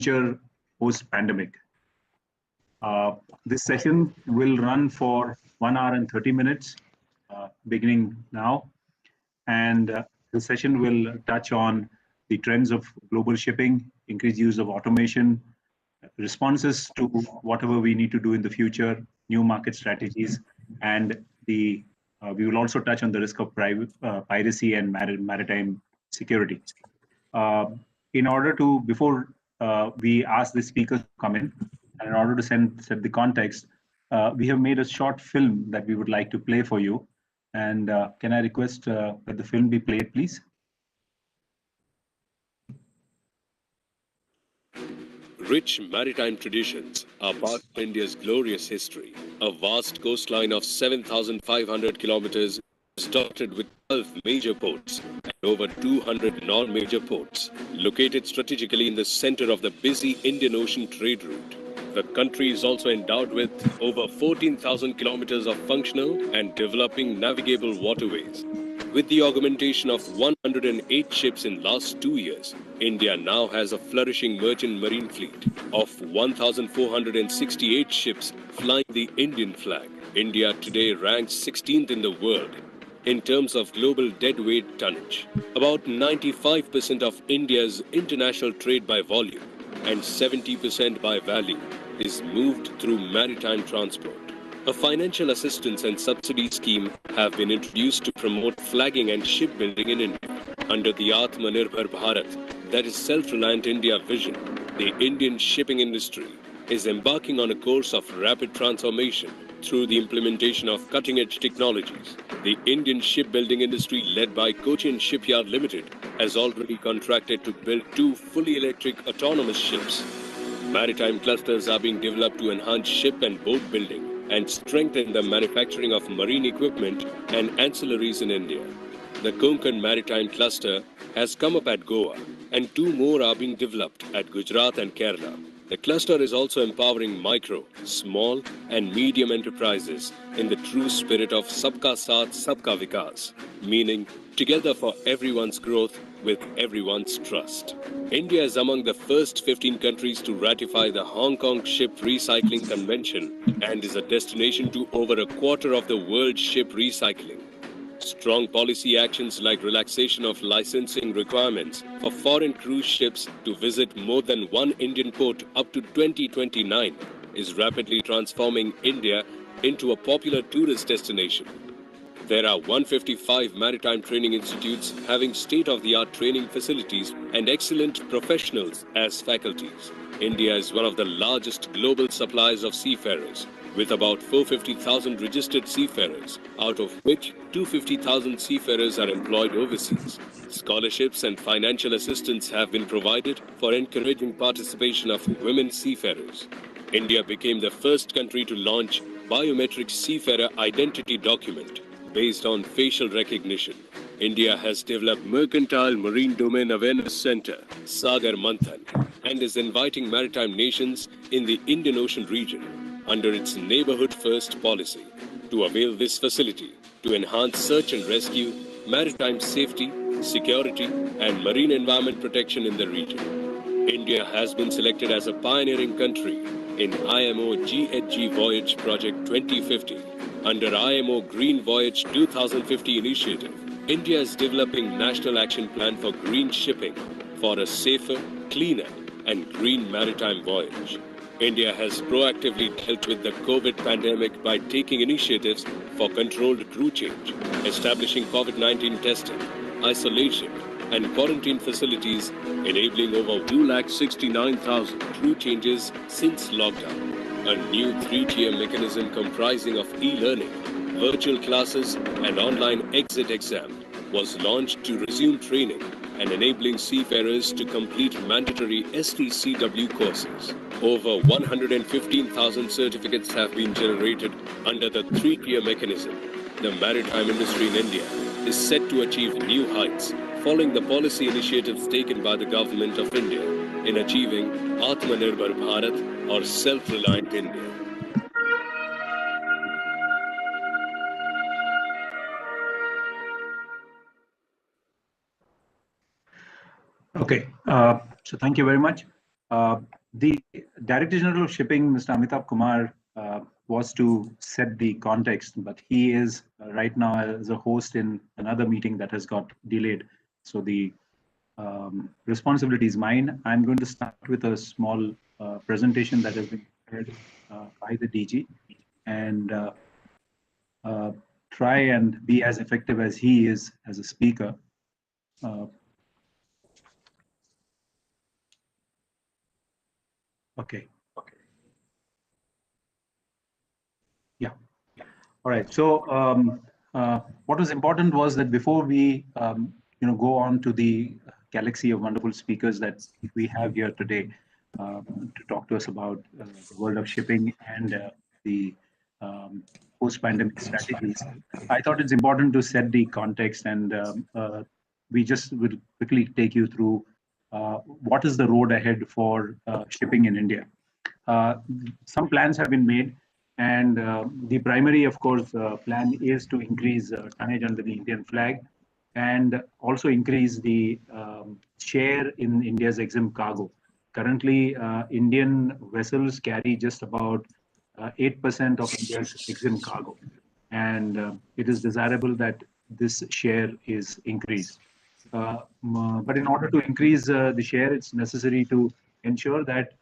future post-pandemic. This session will run for 1 hour and 30 minutes, beginning now. And the session will touch on the trends of global shipping, increased use of automation, responses to whatever we need to do in the future, new market strategies, and we will also touch on the risk of piracy and maritime security. In order to, before we ask the speakers to come in, and in order to set the context, we have made a short film that we would like to play for you. And can I request that the film be played, please? Rich maritime traditions are part of India's glorious history. A vast coastline of 7,500 kilometers is dotted with 12 major ports and over 200 non-major ports, located strategically in the center of the busy Indian Ocean trade route. The country is also endowed with over 14,000 kilometers of functional and developing navigable waterways. With the augmentation of 108 ships in last 2 years, India now has a flourishing merchant marine fleet of 1,468 ships flying the Indian flag. India today ranks 16th in the world in terms of global deadweight tonnage. About 95% of India's international trade by volume and 70% by value is moved through maritime transport. A financial assistance and subsidy scheme have been introduced to promote flagging and shipbuilding in India. Under the Atmanirbhar Bharat, that is Self-Reliant India vision, the Indian shipping industry is embarking on a course of rapid transformation through the implementation of cutting-edge technologies. The Indian shipbuilding industry, led by Cochin Shipyard Limited, has already contracted to build 2 fully electric autonomous ships. Maritime clusters are being developed to enhance ship and boat building and strengthen the manufacturing of marine equipment and ancillaries in India. The Konkan Maritime Cluster has come up at Goa, and 2 more are being developed at Gujarat and Kerala. The cluster is also empowering micro, small and medium enterprises in the true spirit of Sabka Saath, Sabka Vikas, meaning together for everyone's growth with everyone's trust. India is among the first 15 countries to ratify the Hong Kong Ship Recycling Convention and is a destination to over a quarter of the world's ship recycling. Strong policy actions like relaxation of licensing requirements for foreign cruise ships to visit more than 1 Indian port up to 2029 is rapidly transforming India into a popular tourist destination. There are 155 maritime training institutes having state-of-the-art training facilities and excellent professionals as faculties. India is one of the largest global suppliers of seafarers, with about 450,000 registered seafarers, out of which 250,000 seafarers are employed overseas. Scholarships and financial assistance have been provided for encouraging participation of women seafarers. India became the first country to launch biometric seafarer identity document based on facial recognition. India has developed Mercantile Marine Domain Awareness Center, Sagar Manthan, and is inviting maritime nations in the Indian Ocean region under its Neighborhood First policy to avail this facility to enhance search and rescue, maritime safety, security, and marine environment protection in the region. India has been selected as a pioneering country in IMO GHG Voyage Project 2050. Under IMO Green Voyage 2050 initiative, India is developing National Action Plan for Green Shipping for a safer, cleaner, and green maritime voyage. India has proactively dealt with the COVID pandemic by taking initiatives for controlled crew change, establishing COVID-19 testing, isolation, and quarantine facilities, enabling over 269,000 crew changes since lockdown. A new 3-tier mechanism comprising of e-learning, virtual classes, and online exit exam was launched to resume training and enabling seafarers to complete mandatory STCW courses. Over 115,000 certificates have been generated under the 3-tier mechanism. The maritime industry in India is set to achieve new heights following the policy initiatives taken by the government of India in achieving Atmanirbhar Bharat or self-reliant India. Okay, so thank you very much. The Director General of Shipping, Mr. Amitabh Kumar, was to set the context, but he is right now as a host in another meeting that has got delayed. So the responsibility is mine. I'm going to start with a small presentation that has been prepared by the DG and try and be as effective as he is as a speaker. Okay. Yeah. All right. So what was important was that before we go on to the galaxy of wonderful speakers that we have here today to talk to us about the world of shipping and the post-pandemic strategies, I thought it's important to set the context, and we just will quickly take you through what is the road ahead for shipping in India. Uh, some plans have been made, and the primary, of course, plan is to increase tonnage under the Indian flag and also increase the share in India's exempt cargo. Currently, Indian vessels carry just about 8% of India's exempt cargo, and it is desirable that this share is increased. But in order to increase the share, it's necessary to ensure that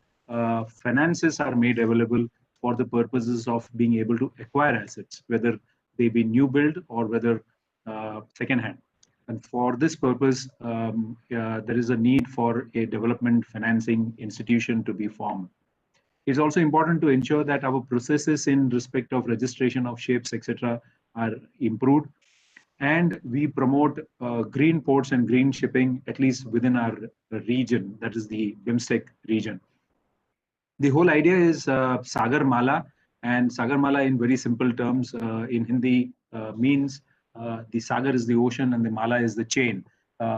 finances are made available for the purposes of being able to acquire assets, whether they be new build or whether second hand. And for this purpose, there is a need for a development financing institution to be formed. It's also important to ensure that our processes in respect of registration of ships, etc., are improved, and we promote green ports and green shipping, at least within our region, that is the BIMSTEC region. The whole idea is Sagar Mala, and Sagar Mala, in very simple terms, in Hindi means the Sagar is the ocean and the Mala is the chain.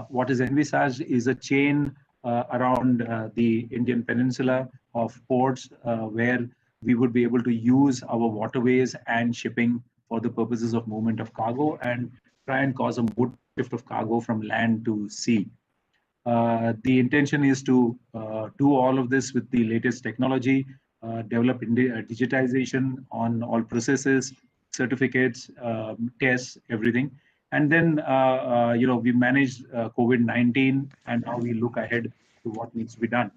What is envisaged is a chain around the Indian peninsula of ports where we would be able to use our waterways and shipping for the purposes of movement of cargo and try and cause a mode shift of cargo from land to sea. The intention is to do all of this with the latest technology, develop digitization on all processes, certificates, tests, everything. And then, we managed COVID-19, and now we look ahead to what needs to be done.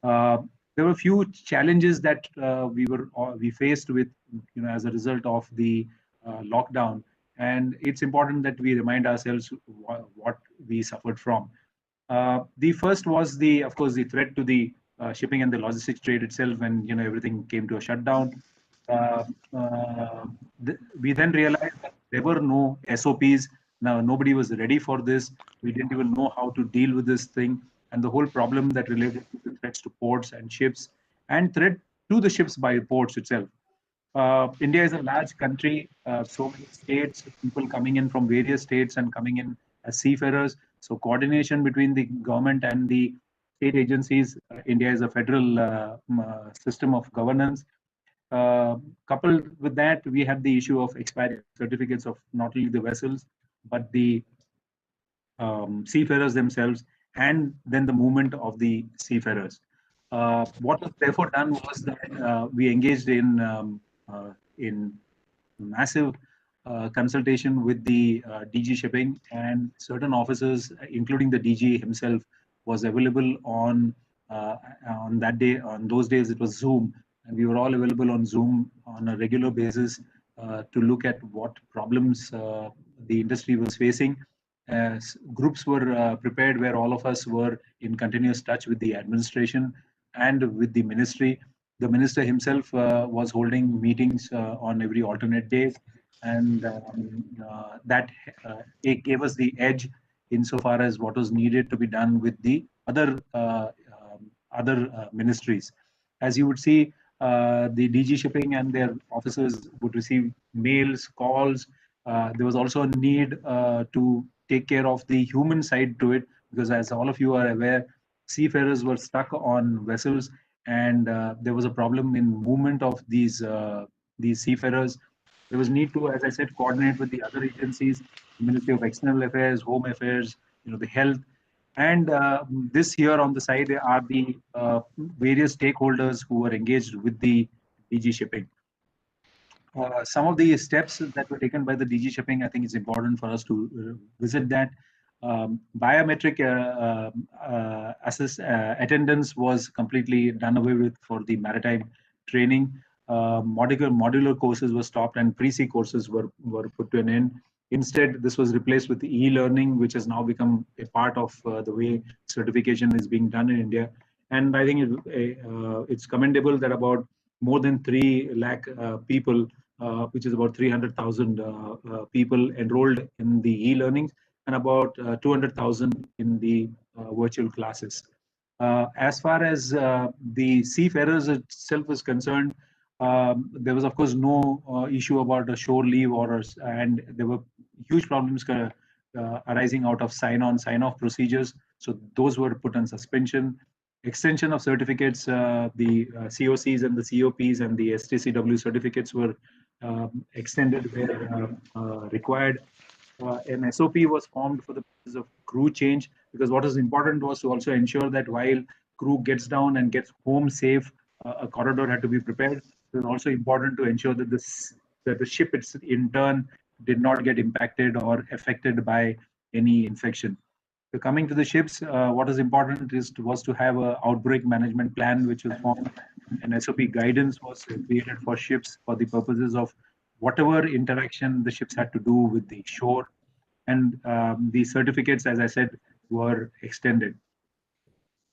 Uh, there were a few challenges that we faced with, as a result of the lockdown, and it's important that we remind ourselves what we suffered from. The first was of course, the threat to the shipping and the logistics trade itself when everything came to a shutdown. Uh, uh, we then realized that there were no SOPs. Now nobody was ready for this. We didn't even know how to deal with this thing, and the whole problem that related to the threats to ports and ships, and threat to the ships by ports itself. India is a large country, so many states, people coming in from various states and coming in as seafarers. So coordination between the government and the state agencies. India is a federal system of governance. Coupled with that, we had the issue of expired certificates of not only the vessels, but the seafarers themselves, and then the movement of the seafarers. What was therefore done was that we engaged in massive consultation with the DG shipping, and certain officers, including the DG himself, was available on that day. On those days, it was Zoom, and we were all available on Zoom on a regular basis to look at what problems the industry was facing. Groups were prepared where all of us were in continuous touch with the administration and with the ministry. The minister himself was holding meetings on every alternate days, and that it gave us the edge insofar as what was needed to be done with the other ministries. As you would see, the DG shipping and their officers would receive mails, calls. There was also a need to take care of the human side to it, because as all of you are aware, seafarers were stuck on vessels, and there was a problem in movement of these seafarers. There was need to, as I said, coordinate with the other agencies, Ministry of External Affairs, Home Affairs, the health. And this here on the side are the various stakeholders who were engaged with the DG shipping. Some of the steps that were taken by the DG shipping, I think it's important for us to visit that. Biometric attendance was completely done away with for the maritime training. Modular courses were stopped and pre-C courses were put to an end. Instead, this was replaced with e-learning, which has now become a part of the way certification is being done in India. And I think it's commendable that about more than 3 lakh people, which is about 300,000 people enrolled in the e-learnings, and about 200,000 in the virtual classes. As far as the seafarers itself is concerned, there was of course no issue about a shore leave orders, and there were huge problems arising out of sign-on, sign-off procedures. So those were put on suspension. Extension of certificates, the COCs and the COPs and the STCW certificates were extended where required. An SOP was formed for the purpose of crew change, because what is important was to also ensure that while crew gets down and gets home safe, a corridor had to be prepared. It was also important to ensure that the ship in turn did not get impacted or affected by any infection. So coming to the ships, what is important was to have an outbreak management plan, which was formed. An SOP guidance was created for ships for the purposes of whatever interaction the ships had to do with the shore. And the certificates, as I said, were extended.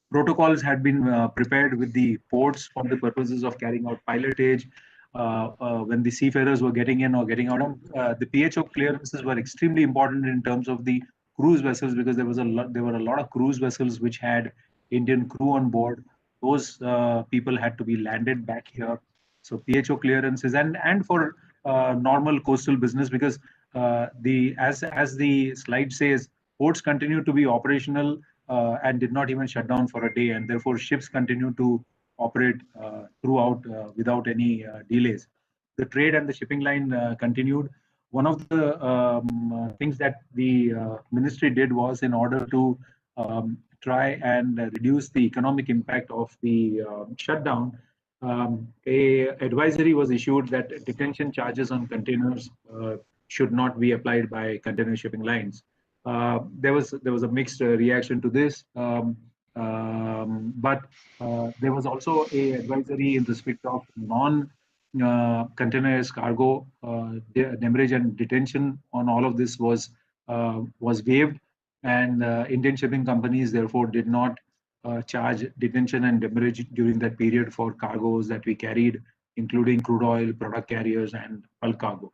Protocols had been prepared with the ports for the purposes of carrying out pilotage. When the seafarers were getting in or getting out, the PHO clearances were extremely important in terms of the cruise vessels, because there were a lot of cruise vessels which had Indian crew on board. Those people had to be landed back here. So PHO clearances, and for normal coastal business, because the as the slide says, ports continue to be operational and did not even shut down for a day, and therefore ships continue to operate throughout without any delays. The trade and the shipping line continued. One of the things that the ministry did was, in order to try and reduce the economic impact of the shutdown, a advisory was issued that detention charges on containers should not be applied by container shipping lines. There was a mixed reaction to this, but there was also a advisory in respect of non containerized cargo. Demurrage and detention on all of this was waived, and Indian shipping companies therefore did not charge detention and demurrage during that period for cargoes that we carried, including crude oil, product carriers, and bulk cargo.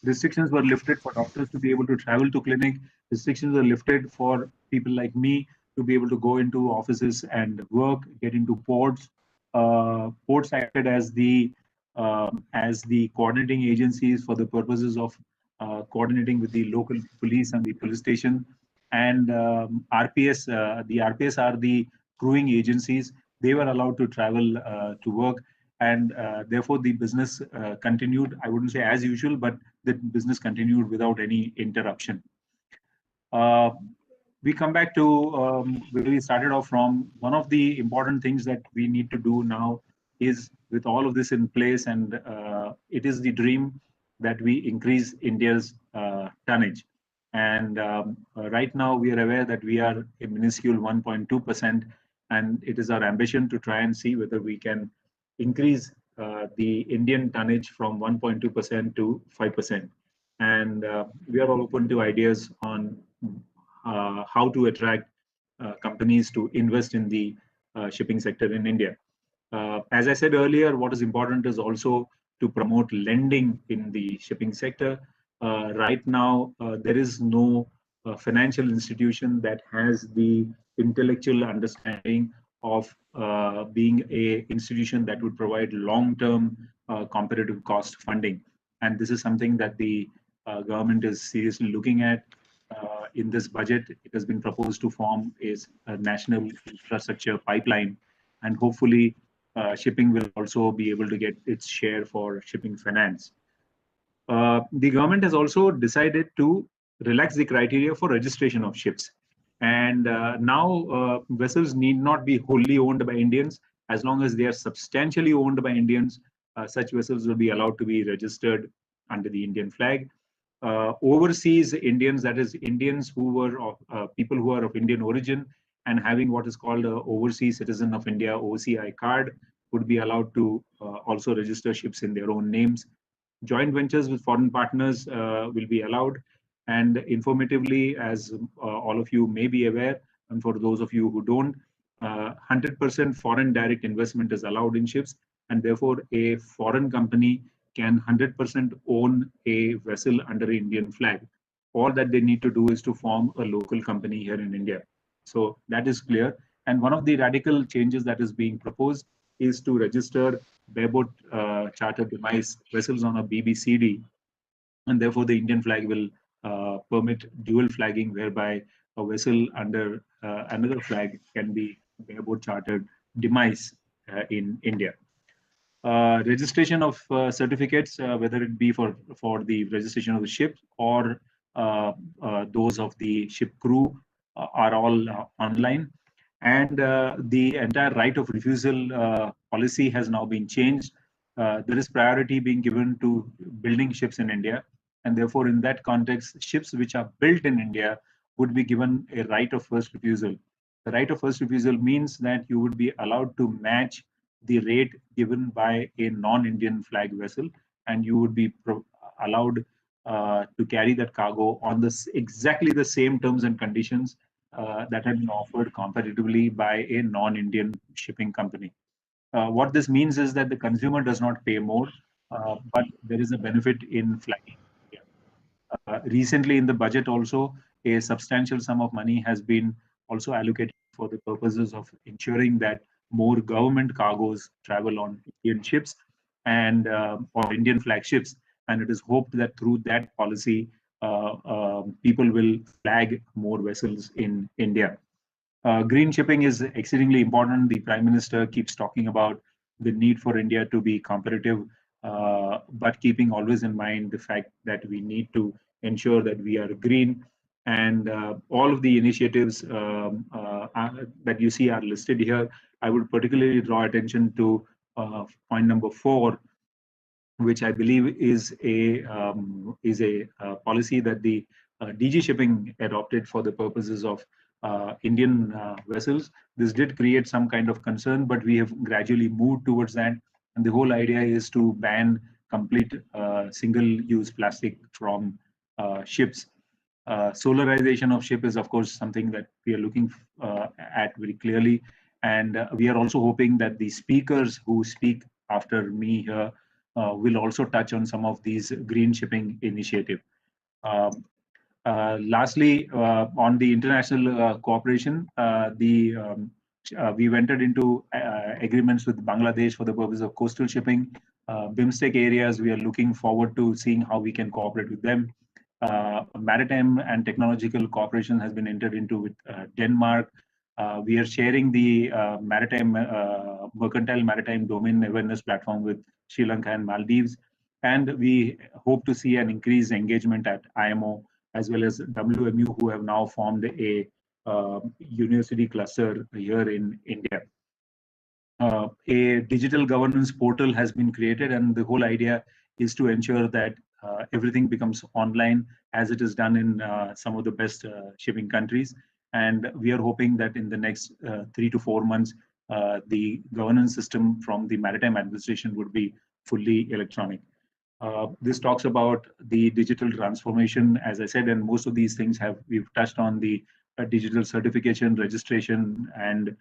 Restrictions were lifted for doctors to be able to travel to clinic. Restrictions were lifted for people like me to be able to go into offices and work, get into ports. Ports acted as the coordinating agencies for the purposes of coordinating with the local police and the police station. And RPS, the RPS are the crewing agencies. They were allowed to travel to work, and therefore the business continued. I wouldn't say as usual, but the business continued without any interruption. Uh, we come back to where we started off from. One of the important things that we need to do now is, with all of this in place, and it is the dream that we increase India's tonnage. And right now, we are aware that we are a minuscule 1.2%, and it is our ambition to try and see whether we can increase the Indian tonnage from 1.2% to 5%. And we are all open to ideas on how to attract companies to invest in the shipping sector in India. As I said earlier, what is important is also to promote lending in the shipping sector. Right now, there is no financial institution that has the intellectual understanding of being a institution that would provide long-term competitive cost funding. And this is something that the government is seriously looking at. In this budget, it has been proposed to form a national infrastructure pipeline, and hopefully shipping will also be able to get its share for shipping finance. The government has also decided to relax the criteria for registration of ships. And now vessels need not be wholly owned by Indians. As long as they are substantially owned by Indians, such vessels will be allowed to be registered under the Indian flag. Overseas Indians, that is Indians who were of, people who are of Indian origin and having what is called a overseas citizen of India OCI card, would be allowed to also register ships in their own names. Joint ventures with foreign partners will be allowed. And informatively, as all of you may be aware, and for those of you who don't, 100% foreign direct investment is allowed in ships, and therefore a foreign company can 100% own a vessel under Indian flag. All that they need to do is to form a local company here in India. So that is clear. And one of the radical changes that is being proposed is to register bareboat charter demise vessels on a BBCD, and therefore the Indian flag will permit dual flagging, whereby a vessel under another flag can be bareboat chartered demise in India. Registration of certificates, whether it be for the registration of the ship or those of the ship crew, are all online. And the entire right of refusal policy has now been changed. There is priority being given to building ships in India, and therefore, in that context, ships which are built in India would be given a right of first refusal. The right of first refusal means that you would be allowed to match the rate given by a non-Indian flag vessel, and you would be allowed to carry that cargo on exactly the same terms and conditions that have been offered competitively by a non-Indian shipping company. What this means is that the consumer does not pay more, but there is a benefit in flagging. Recently, in the budget, also a substantial sum of money has been also allocated for the purposes of ensuring that more government cargoes travel on Indian ships and or Indian flagships. And it is hoped that through that policy, people will flag more vessels in India. Green shipping is exceedingly important. The Prime Minister keeps talking about the need for India to be competitive, but keeping always in mind the fact that we need to ensure that we are green. And all of the initiatives that you see are listed here. I would particularly draw attention to point number 4, which I believe is a policy that the DG Shipping adopted for the purposes of Indian vessels. This did create some kind of concern, but we have gradually moved towards that. And the whole idea is to ban complete single-use plastic from ships. Solarization of ship is, of course, something that we are looking at very clearly. And we are also hoping that the speakers who speak after me here will also touch on some of these green shipping initiative. Lastly, on the international cooperation, we've entered into agreements with Bangladesh for the purpose of coastal shipping. BIMSTEC areas, we are looking forward to seeing how we can cooperate with them. Maritime and technological cooperation has been entered into with Denmark. We are sharing the mercantile maritime domain awareness platform with Sri Lanka and Maldives. And we hope to see an increased engagement at IMO as well as WMU, who have now formed a university cluster here in India. A digital governance portal has been created, and the whole idea is to ensure that everything becomes online, as it is done in some of the best shipping countries. And we are hoping that in the next 3 to 4 months, the governance system from the Maritime Administration would be fully electronic. This talks about the digital transformation, as I said, and most of these things we've touched on the digital certification, registration, and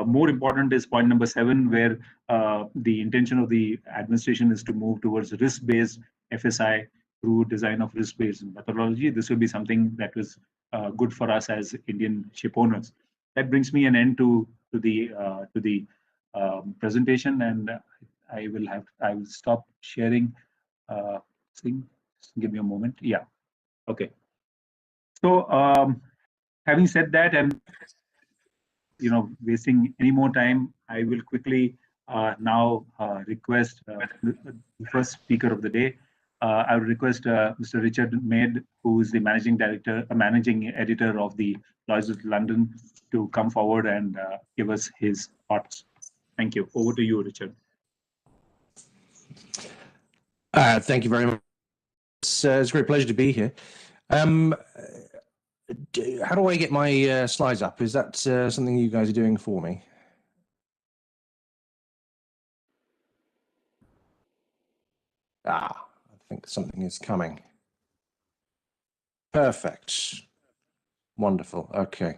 more important is point number 7, where the intention of the administration is to move towards risk-based FSI through design of risk-based methodology. This will be something that was good for us as Indian ship owners. That brings me an end to the presentation, and I will stop sharing. Just give me a moment. Yeah. Okay. So having said that, and wasting any more time, I will quickly now request the first speaker of the day, I would request Mr. Richard Maid, who is the managing editor of the Lloyd's of London, to come forward and give us his thoughts. Thank you. Over to you, Richard. Thank you very much. It's a great pleasure to be here. How do I get my slides up? Is that something you guys are doing for me? I think something is coming. Perfect. Wonderful. Okay.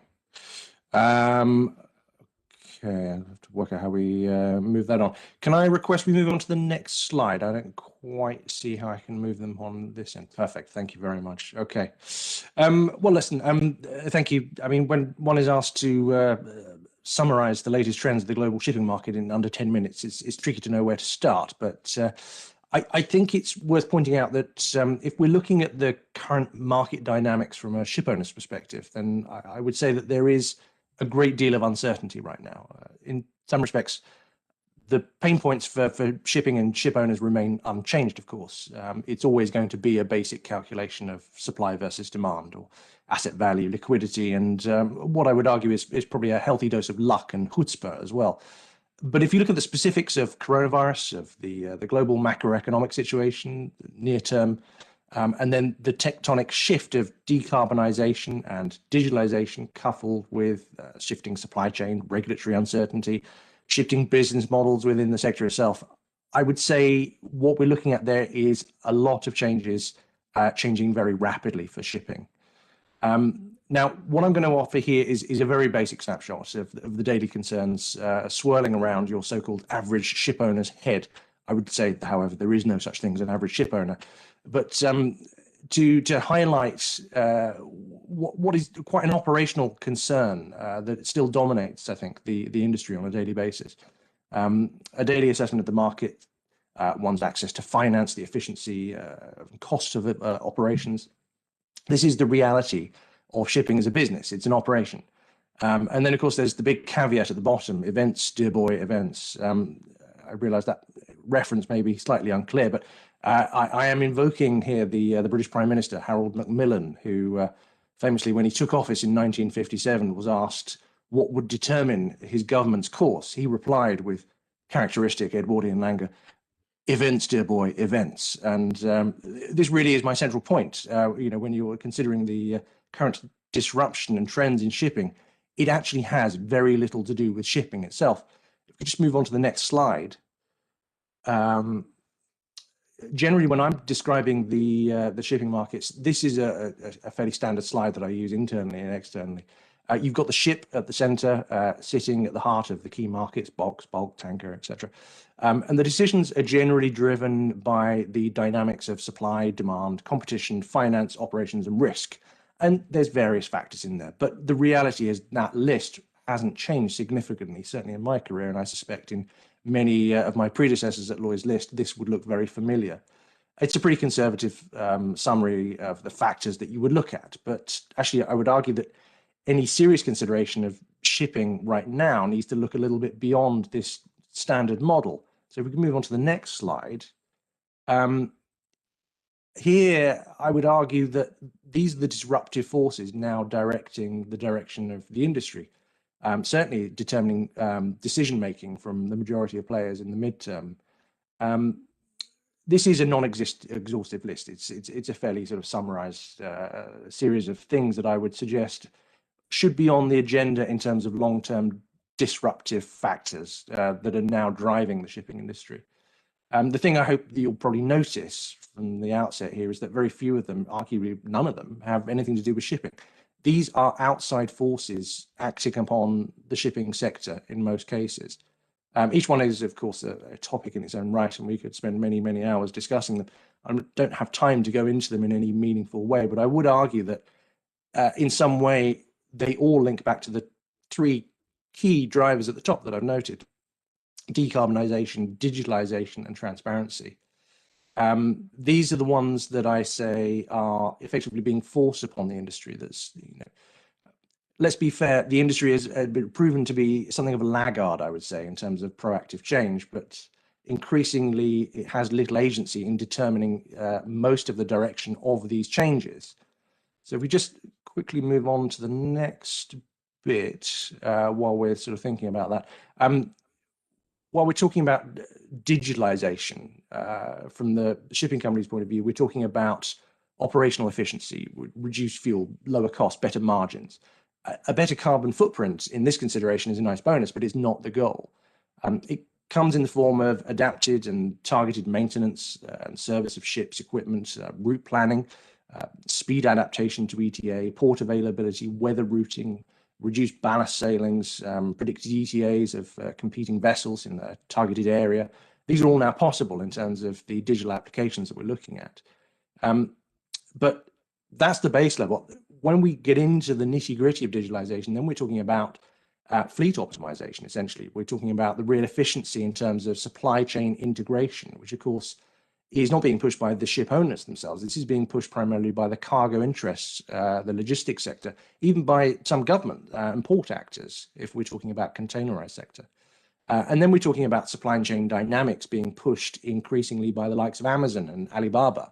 Okay, I have to work out how we move that on. Can I request we move on to the next slide? I don't quite see how I can move them on this end. Perfect. Thank you very much. Okay. Well, listen, thank you. I mean, when one is asked to summarize the latest trends of the global shipping market in under 10 minutes, it's tricky to know where to start. But I think it's worth pointing out that if we're looking at the current market dynamics from a ship owner's perspective, then I would say that there is a great deal of uncertainty right now. In some respects, the pain points for shipping and ship owners remain unchanged, of course. It's always going to be a basic calculation of supply versus demand, or asset value, liquidity, and what I would argue is probably a healthy dose of luck and chutzpah as well. But if you look at the specifics of coronavirus, of the global macroeconomic situation, near term, and then the tectonic shift of decarbonization and digitalization, coupled with shifting supply chain, regulatory uncertainty, shifting business models within the sector itself, I would say what we're looking at there is a lot of changes changing very rapidly for shipping. Now, what I'm going to offer here is a very basic snapshot of the daily concerns swirling around your so-called average ship owner's head. I would say, however, there is no such thing as an average ship owner. But to highlight what is quite an operational concern that still dominates, I think, the industry on a daily basis. A daily assessment of the market, one's access to finance, the efficiency and costs of operations. This is the reality of shipping as a business. It's an operation. And then, of course, there's the big caveat at the bottom, events, dear boy, events. I realize that reference may be slightly unclear, but I am invoking here the British Prime Minister, Harold Macmillan, who famously, when he took office in 1957, was asked what would determine his government's course. He replied with characteristic Edwardian language, events, dear boy, events. And this really is my central point. When you're considering the current disruption and trends in shipping, it actually has very little to do with shipping itself. If we just move on to the next slide. Generally, when I'm describing the shipping markets, this is a fairly standard slide that I use internally and externally. You've got the ship at the center, sitting at the heart of the key markets, box, bulk, tanker, etc. And the decisions are generally driven by the dynamics of supply, demand, competition, finance, operations, and risk. And there's various factors in there. But the reality is that list hasn't changed significantly, certainly in my career, and I suspect in many of my predecessors at Lloyd's List, this would look very familiar. It's a pretty conservative summary of the factors that you would look at. But actually, I would argue that any serious consideration of shipping right now needs to look a little bit beyond this standard model. So if we can move on to the next slide. Here, I would argue that these are the disruptive forces now directing the direction of the industry, certainly determining decision-making from the majority of players in the midterm. This is a non-exhaustive list. It's a fairly sort of summarized series of things that I would suggest should be on the agenda in terms of long-term disruptive factors that are now driving the shipping industry. The thing I hope that you'll probably notice from the outset here is that very few of them, arguably none of them, have anything to do with shipping. These are outside forces acting upon the shipping sector in most cases. Each one is, of course, a topic in its own right, and we could spend many, many hours discussing them. I don't have time to go into them in any meaningful way, but I would argue that in some way, they all link back to the three key drivers at the top that I've noted: decarbonization, digitalization, and transparency. These are the ones that I say are effectively being forced upon the industry. That's, let's be fair, the industry has been proven to be something of a laggard, I would say, in terms of proactive change. But increasingly it has little agency in determining most of the direction of these changes. So if we just quickly move on to the next bit while we're sort of thinking about that. While we're talking about digitalization, from the shipping company's point of view, we're talking about operational efficiency, reduced fuel, lower cost, better margins. A better carbon footprint in this consideration is a nice bonus, but it's not the goal. It comes in the form of adapted and targeted maintenance and service of ships, equipment, route planning, speed adaptation to ETA, port availability, weather routing, reduced ballast sailings, predicted ETAs of competing vessels in the targeted area. These are all now possible in terms of the digital applications that we're looking at. But that's the base level. When we get into the nitty-gritty of digitalization, then we're talking about fleet optimization, essentially. We're talking about the real efficiency in terms of supply chain integration, which of course is not being pushed by the ship owners themselves. This is being pushed primarily by the cargo interests, the logistics sector, even by some government and port actors, if we're talking about containerized sector. And then we're talking about supply chain dynamics being pushed increasingly by the likes of Amazon and Alibaba.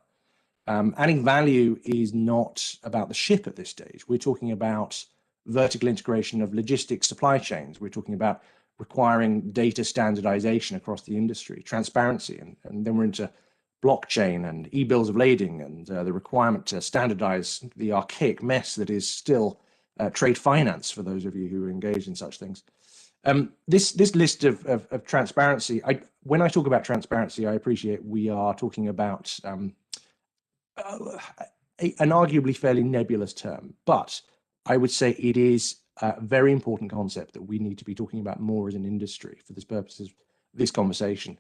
Adding value is not about the ship at this stage. We're talking about vertical integration of logistics supply chains. We're talking about requiring data standardization across the industry, transparency, and then we're into blockchain and e-bills of lading and the requirement to standardize the archaic mess that is still trade finance for those of you who are engaged in such things. This list of transparency, when I talk about transparency, I appreciate we are talking about an arguably fairly nebulous term, but I would say it is a very important concept that we need to be talking about more as an industry for this purposes of this conversation.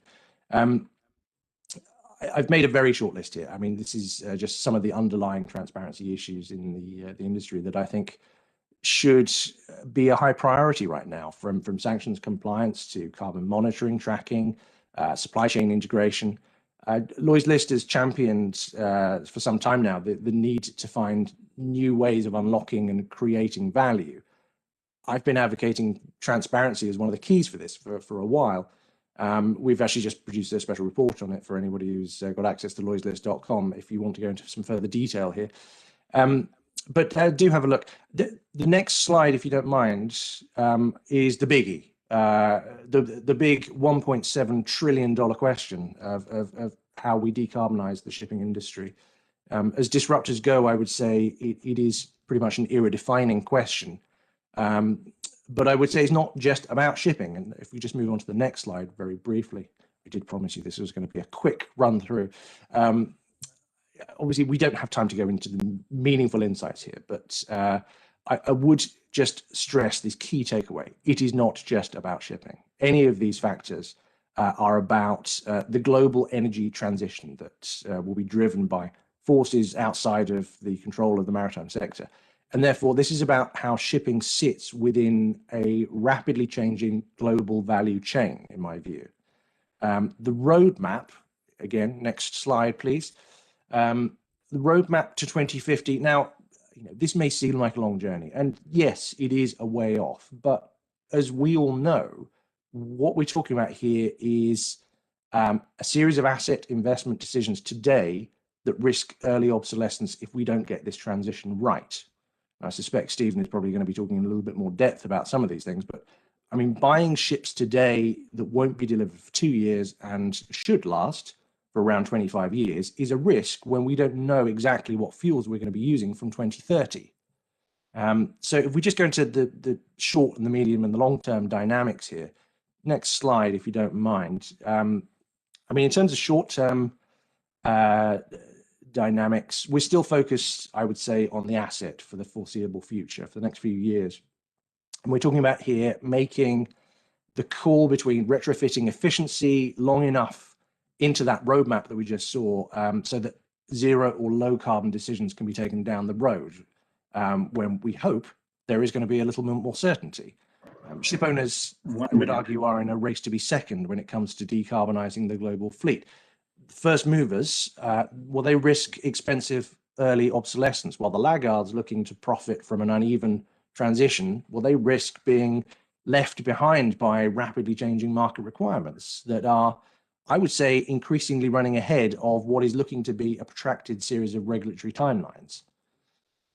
I've made a very short list here. I mean, this is just some of the underlying transparency issues in the industry that I think should be a high priority right now, from sanctions compliance to carbon monitoring, tracking, supply chain integration. Lloyd's List has championed for some time now the need to find new ways of unlocking and creating value. I've been advocating transparency as one of the keys for this for a while. We've actually just produced a special report on it for anybody who's got access to lloydslist.com if you want to go into some further detail here. But do have a look. The next slide, if you don't mind, is the biggie, the big $1.7 trillion question of how we decarbonize the shipping industry. As disruptors go, I would say it is pretty much an era-defining question. But I would say it's not just about shipping. And if we just move on to the next slide very briefly, I did promise you this was going to be a quick run through. Obviously, we don't have time to go into the meaningful insights here, but I would just stress this key takeaway. It is not just about shipping. Any of these factors are about the global energy transition that will be driven by forces outside of the control of the maritime sector. And therefore, this is about how shipping sits within a rapidly changing global value chain, in my view. The roadmap, again, next slide, please. The roadmap to 2050. Now, this may seem like a long journey, and yes, it is a way off. But as we all know, what we're talking about here is a series of asset investment decisions today that risk early obsolescence if we don't get this transition right. I suspect Stephen is probably going to be talking in a little bit more depth about some of these things, but I mean, buying ships today that won't be delivered for 2 years and should last for around 25 years is a risk when we don't know exactly what fuels we're going to be using from 2030. So if we just go into the short and the medium and the long-term dynamics here, next slide, if you don't mind. I mean, in terms of short-term dynamics, we're still focused, I would say, on the asset for the foreseeable future, for the next few years. And we're talking about here making the call between retrofitting efficiency long enough into that roadmap that we just saw, so that zero or low carbon decisions can be taken down the road, when we hope there is going to be a little bit more certainty. Ship owners, I would argue, are in a race to be second when it comes to decarbonizing the global fleet. First movers, well, they risk expensive early obsolescence, while the laggards looking to profit from an uneven transition, well, they risk being left behind by rapidly changing market requirements that are I would say, increasingly running ahead of what is looking to be a protracted series of regulatory timelines.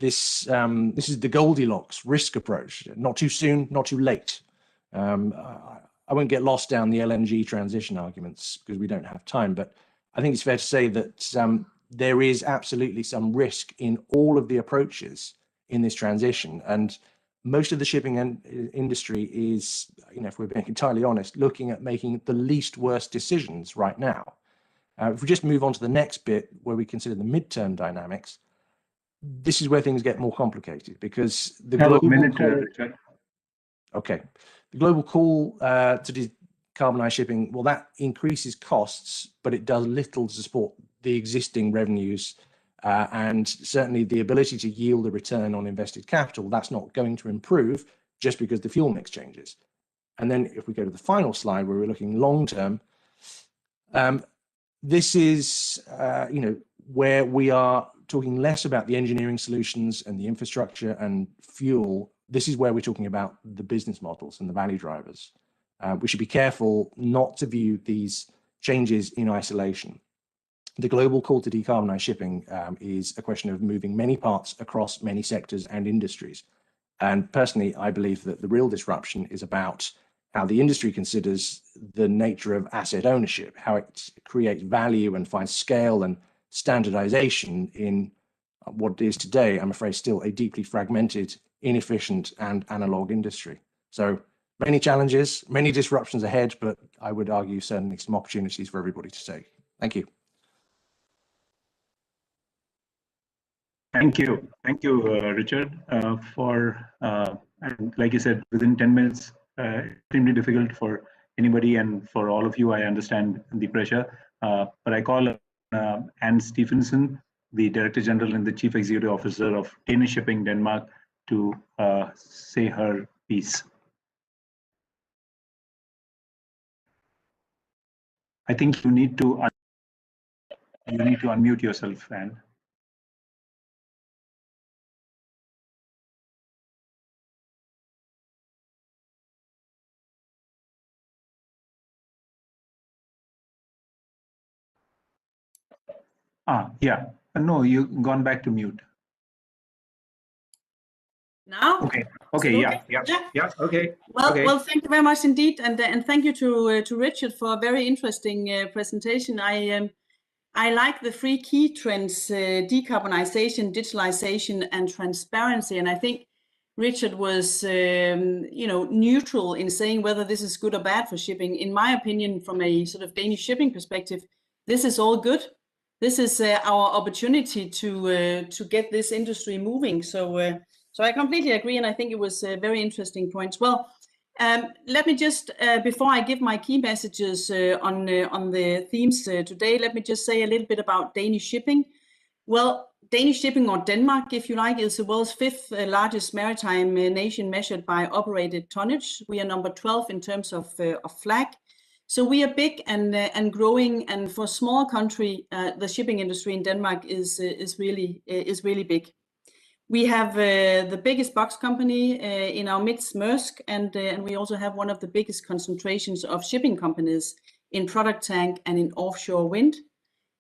This is the Goldilocks risk approach, not too soon, not too late. I won't get lost down the LNG transition arguments because we don't have time, but I think it's fair to say that there is absolutely some risk in all of the approaches in this transition. And most of the shipping industry is, if we're being entirely honest, looking at making the least worst decisions right now. If we just move on to the next bit where we consider the midterm dynamics, this is where things get more complicated because the global Richard. Okay, the global call to decarbonize shipping, well, that increases costs, but it does little to support the existing revenues and certainly the ability to yield a return on invested capital. That's not going to improve just because the fuel mix changes. And then if we go to the final slide where we're looking long term, this is where we are talking less about the engineering solutions and the infrastructure and fuel. This is where we're talking about the business models and the value drivers. We should be careful not to view these changes in isolation. The global call to decarbonize shipping is a question of moving many parts across many sectors and industries. And personally, I believe that the real disruption is about how the industry considers the nature of asset ownership, how it creates value and finds scale and standardization in what is today, I'm afraid, still a deeply fragmented, inefficient and analog industry. So many challenges, many disruptions ahead, but I would argue certainly some opportunities for everybody to take. Thank you. Thank you, Richard, and like you said, within 10 minutes, extremely difficult for anybody and for all of you. I understand the pressure, but I call Anne Stephenson, the Director General and the Chief Executive Officer of Danish Shipping Denmark, to say her piece. I think you need to unmute yourself, Anne. Yeah. No, you've gone back to mute. Now? Okay. Yeah. Okay. Well, thank you very much indeed, and thank you to Richard for a very interesting presentation. I like the three key trends: decarbonization, digitalization, and transparency. And I think Richard was, neutral in saying whether this is good or bad for shipping. In my opinion, from a sort of Danish shipping perspective, this is all good. This is our opportunity to get this industry moving. So I completely agree, and I think it was very interesting points. Well, let me just, before I give my key messages on the themes today, let me just say a little bit about Danish shipping. Well, Danish shipping, or Denmark, if you like, is the world's fifth largest maritime nation measured by operated tonnage. We are number 12 in terms of flag. So we are big and growing, and for a small country, the shipping industry in Denmark is really big. We have the biggest box company in our midst, Maersk, and we also have one of the biggest concentrations of shipping companies in product tank and in offshore wind.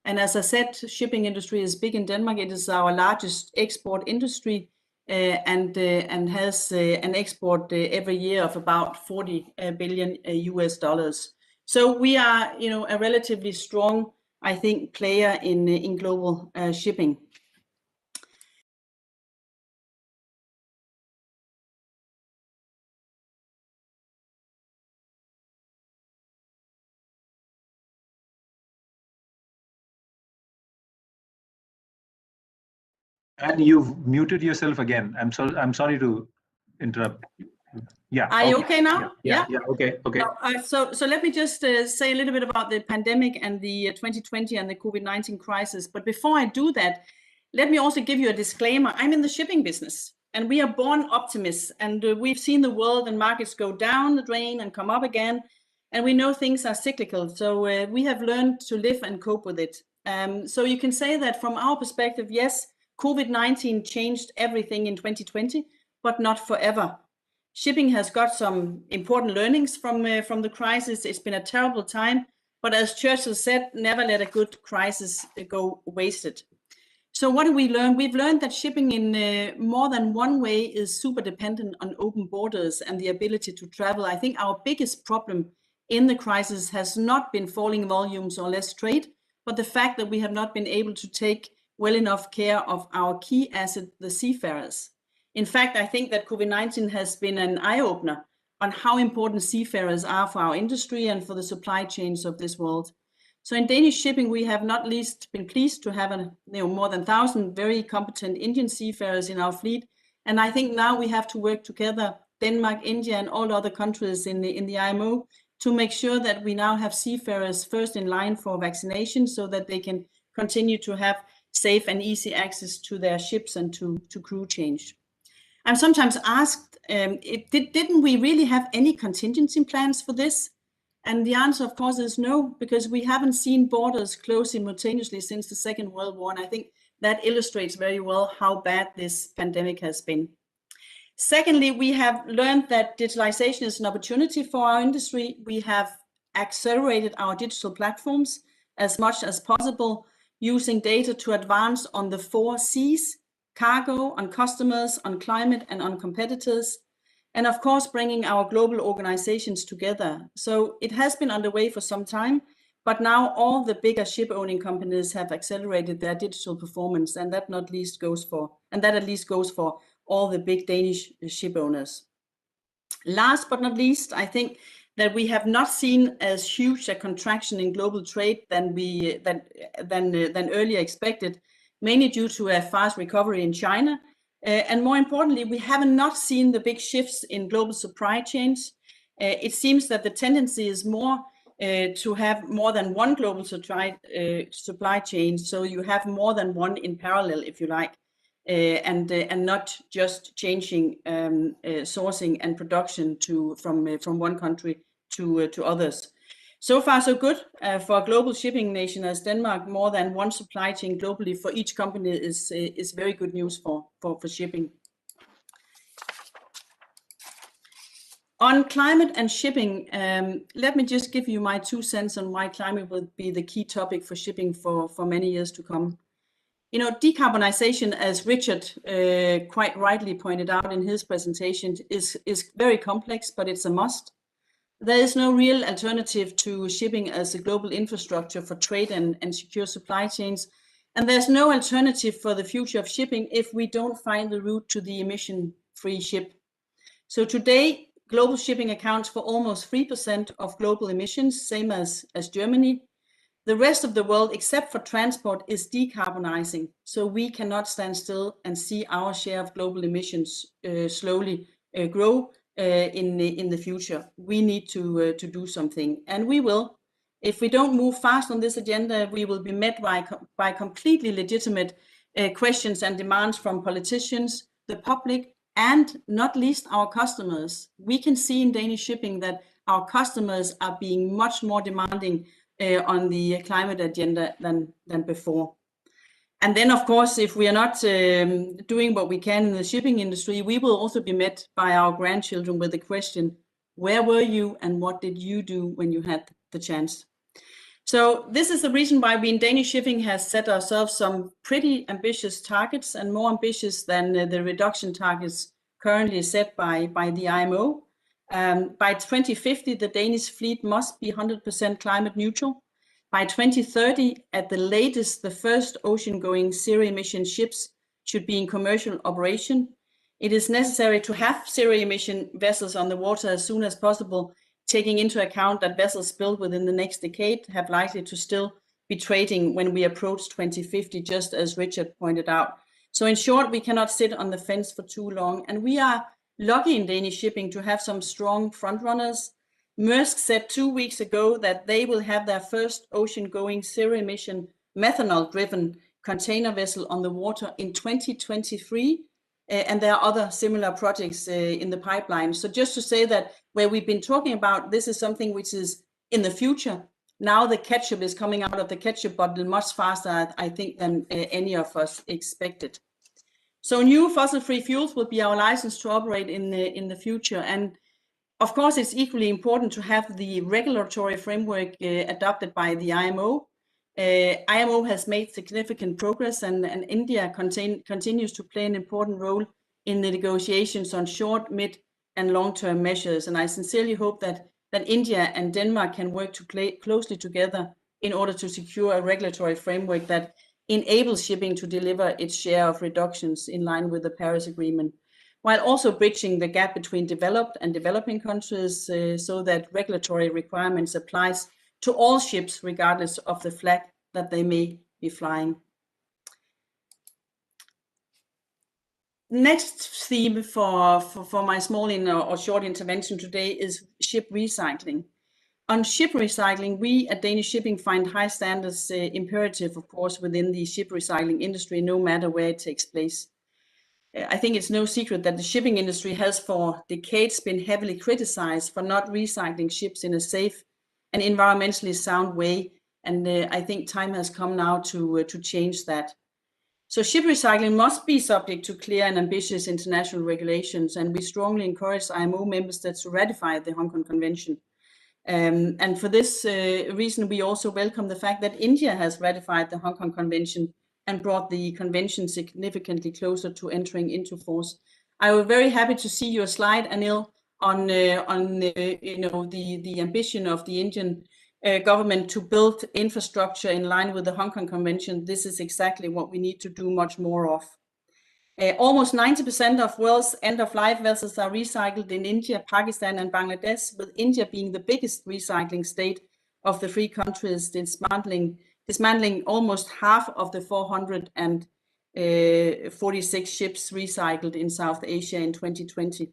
And as I said, shipping industry is big in Denmark. It is our largest export industry and has an export every year of about $40 billion US dollars. So we are, a relatively strong, I think, player in global shipping. And you've muted yourself again. I'm sorry to interrupt. Yeah. Are you okay now? Yeah. Okay. So let me just say a little bit about the pandemic and the 2020 and the COVID-19 crisis. But before I do that, let me also give you a disclaimer. I'm in the shipping business, and we are born optimists, and we've seen the world and markets go down the drain and come up again, and we know things are cyclical. So we have learned to live and cope with it. So you can say that from our perspective, yes, COVID-19 changed everything in 2020, but not forever. Shipping has got some important learnings from the crisis. It's been a terrible time, But as Churchill said, never let a good crisis go wasted. So what do we learn? We've learned that shipping in more than one way is super dependent on open borders and the ability to travel. I think our biggest problem in the crisis has not been falling volumes or less trade, but the fact that we have not been able to take well enough care of our key asset, the seafarers. In fact, I think that COVID-19 has been an eye-opener on how important seafarers are for our industry and for the supply chains of this world. So in Danish shipping, we have not least been pleased to have more than 1,000 very competent Indian seafarers in our fleet. And I think now we have to work together, Denmark, India, and all other countries in the IMO, to make sure that we now have seafarers first in line for vaccination so that they can continue to have safe and easy access to their ships and to crew change. I'm sometimes asked, didn't we really have any contingency plans for this? And the answer, of course, is no, because we haven't seen borders close simultaneously since the Second World War. And I think that illustrates very well how bad this pandemic has been. Secondly, we have learned that digitalization is an opportunity for our industry. We have accelerated our digital platforms as much as possible, using data to advance on the 4 Cs: cargo, on customers, on climate, and on competitors. And of course, bringing our global organizations together. So it has been underway for some time, but now all the bigger ship owning companies have accelerated their digital performance, and that at least goes for all the big Danish ship owners. Last but not least, I think that we have not seen as huge a contraction in global trade than earlier expected, mainly due to a fast recovery in China. And more importantly, we have not seen the big shifts in global supply chains. It seems that the tendency is more to have more than one global supply chain, so you have more than one in parallel, if you like, and not just changing sourcing and production from one country to others. So far, so good for a global shipping nation as Denmark. More than one supply chain globally for each company is very good news for shipping. On climate and shipping, let me just give you my 2 cents on why climate will be the key topic for shipping for many years to come. You know, decarbonization, as Richard quite rightly pointed out in his presentation, is very complex, but it's a must. There is no real alternative to shipping as a global infrastructure for trade and secure supply chains. And there's no alternative for the future of shipping if we don't find the route to the emission-free ship. So today, global shipping accounts for almost 3% of global emissions, same as Germany. The rest of the world, except for transport, is decarbonizing. So we cannot stand still and see our share of global emissions slowly grow. In the future, we need to do something, and we will. If we don't move fast on this agenda, we will be met by completely legitimate questions and demands from politicians, the public, and not least our customers. We can see in Danish shipping that our customers are being much more demanding on the climate agenda than before. And then, of course, if we are not doing what we can in the shipping industry, we will also be met by our grandchildren with the question, where were you and what did you do when you had the chance? So this is the reason why we in Danish shipping has set ourselves some pretty ambitious targets, and more ambitious than the reduction targets currently set by the IMO. By 2050, the Danish fleet must be 100% climate neutral. By 2030, at the latest, the first ocean-going zero-emission ships should be in commercial operation. It is necessary to have zero-emission vessels on the water as soon as possible, taking into account that vessels built within the next decade have likely to still be trading when we approach 2050, just as Richard pointed out. So in short, we cannot sit on the fence for too long. And we are lucky in Danish shipping to have some strong frontrunners. Maersk said 2 weeks ago that they will have their first ocean-going zero-emission methanol-driven container vessel on the water in 2023, and there are other similar projects in the pipeline. So just to say that where we've been talking about, this is something which is in the future. Now the ketchup is coming out of the ketchup bottle much faster, I think, than any of us expected. So new fossil-free fuels will be our license to operate in the future. And Of course, it's equally important to have the regulatory framework adopted by the IMO. IMO has made significant progress, and India continues to play an important role in the negotiations on short, mid, and long-term measures. And I sincerely hope that India and Denmark can work closely together in order to secure a regulatory framework that enables shipping to deliver its share of reductions in line with the Paris Agreement, while also bridging the gap between developed and developing countries so that regulatory requirements applies to all ships regardless of the flag that they may be flying. Next theme for my small or short intervention today is ship recycling. On ship recycling, we at Danish Shipping find high standards imperative, of course, within the ship recycling industry, no matter where it takes place. I think it's no secret that the shipping industry has for decades been heavily criticized for not recycling ships in a safe and environmentally sound way. And I think time has come now to change that. So ship recycling must be subject to clear and ambitious international regulations, and we strongly encourage IMO member states to ratify the Hong Kong Convention. And for this reason, we also welcome the fact that India has ratified the Hong Kong Convention and brought the convention significantly closer to entering into force. I was very happy to see your slide, Anil, on the ambition of the Indian government to build infrastructure in line with the Hong Kong Convention. This is exactly what we need to do much more of. Almost 90% of world's end-of-life vessels are recycled in India, Pakistan, and Bangladesh, with India being the biggest recycling state of the three countries, dismantling almost half of the 446 ships recycled in South Asia in 2020.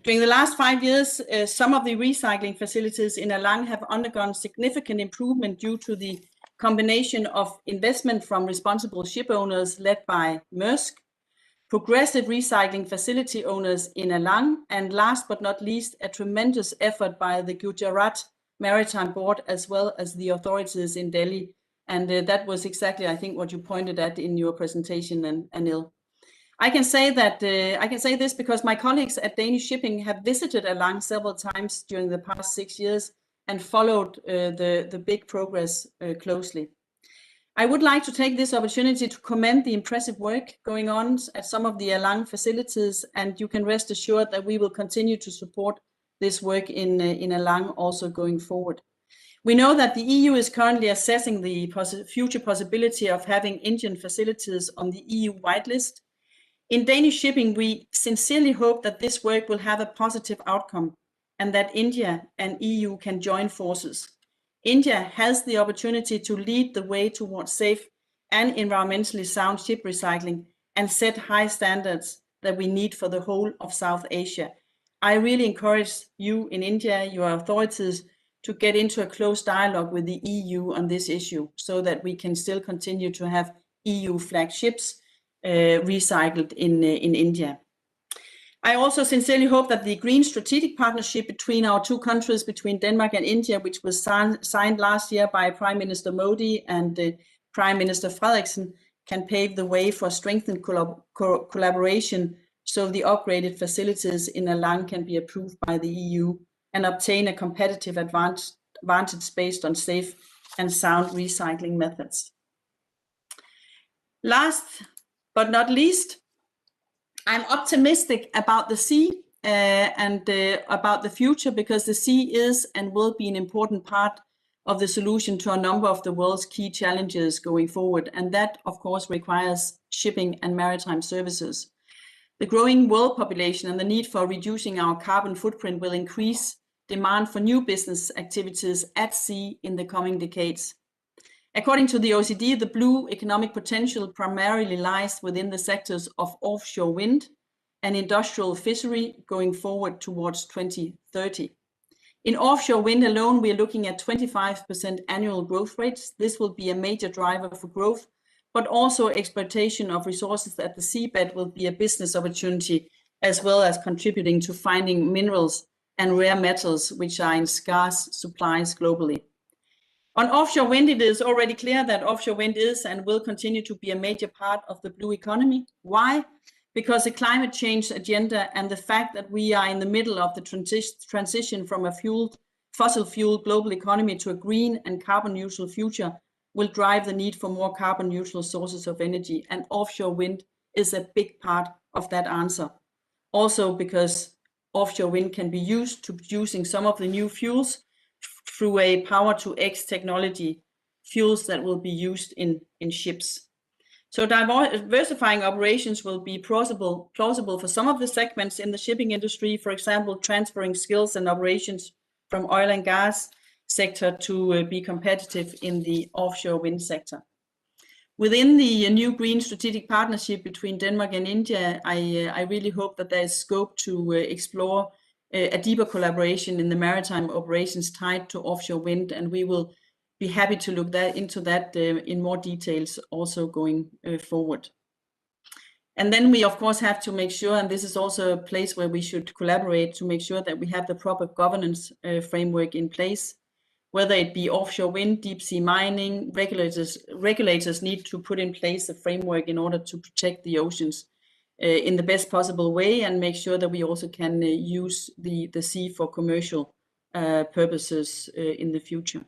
During the last 5 years, some of the recycling facilities in Alang have undergone significant improvement due to the combination of investment from responsible ship owners led by Maersk, progressive recycling facility owners in Alang, and last but not least, a tremendous effort by the Gujarat Maritime Board as well as the authorities in Delhi. And that was exactly, I think, what you pointed at in your presentation, Anil. I can say this because my colleagues at Danish Shipping have visited Alang several times during the past 6 years and followed the big progress closely. I would like to take this opportunity to commend the impressive work going on at some of the Alang facilities, and you can rest assured that we will continue to support this work in Alang also going forward. We know that the EU is currently assessing the future possibility of having Indian facilities on the EU whitelist. In Danish Shipping, we sincerely hope that this work will have a positive outcome and that India and EU can join forces. India has the opportunity to lead the way towards safe and environmentally sound ship recycling and set high standards that we need for the whole of South Asia. I really encourage you in India, your authorities, to get into a close dialogue with the EU on this issue so that we can still continue to have EU flagged ships recycled in India. I also sincerely hope that the Green Strategic Partnership between our two countries, between Denmark and India, which was signed last year by Prime Minister Modi and Prime Minister Frederiksen, can pave the way for strengthened collaboration so the upgraded facilities in Alang can be approved by the EU and obtain a competitive advantage based on safe and sound recycling methods. Last but not least, I'm optimistic about the sea and about the future, because the sea is and will be an important part of the solution to a number of the world's key challenges going forward. And that, of course, requires shipping and maritime services. The growing world population and the need for reducing our carbon footprint will increase demand for new business activities at sea in the coming decades. According to the OECD, the blue economic potential primarily lies within the sectors of offshore wind and industrial fishery going forward towards 2030. In offshore wind alone, we are looking at 25% annual growth rates. This will be a major driver for growth, but also exploitation of resources at the seabed will be a business opportunity, as well as contributing to finding minerals and rare metals, which are in scarce supplies globally. On offshore wind, it is already clear that offshore wind is and will continue to be a major part of the blue economy. Why? because the climate change agenda and the fact that we are in the middle of the transition from a fossil fuel global economy to a green and carbon neutral future will drive the need for more carbon neutral sources of energy, and offshore wind is a big part of that answer. Also because offshore wind can be used to producing some of the new fuels through a power to X technology, fuels that will be used in ships. So diversifying operations will be plausible for some of the segments in the shipping industry, for example, transferring skills and operations from oil and gas sector to be competitive in the offshore wind sector. Within the new green strategic partnership between Denmark and India, I really hope that there is scope to explore a deeper collaboration in the maritime operations tied to offshore wind, and we will be happy to look into that in more details also going forward. And then we of course have to make sure, and this is also a place where we should collaborate to make sure that we have the proper governance framework in place, whether it be offshore wind, deep sea mining. Regulators need to put in place a framework in order to protect the oceans in the best possible way, and make sure that we also can use the sea for commercial purposes in the future.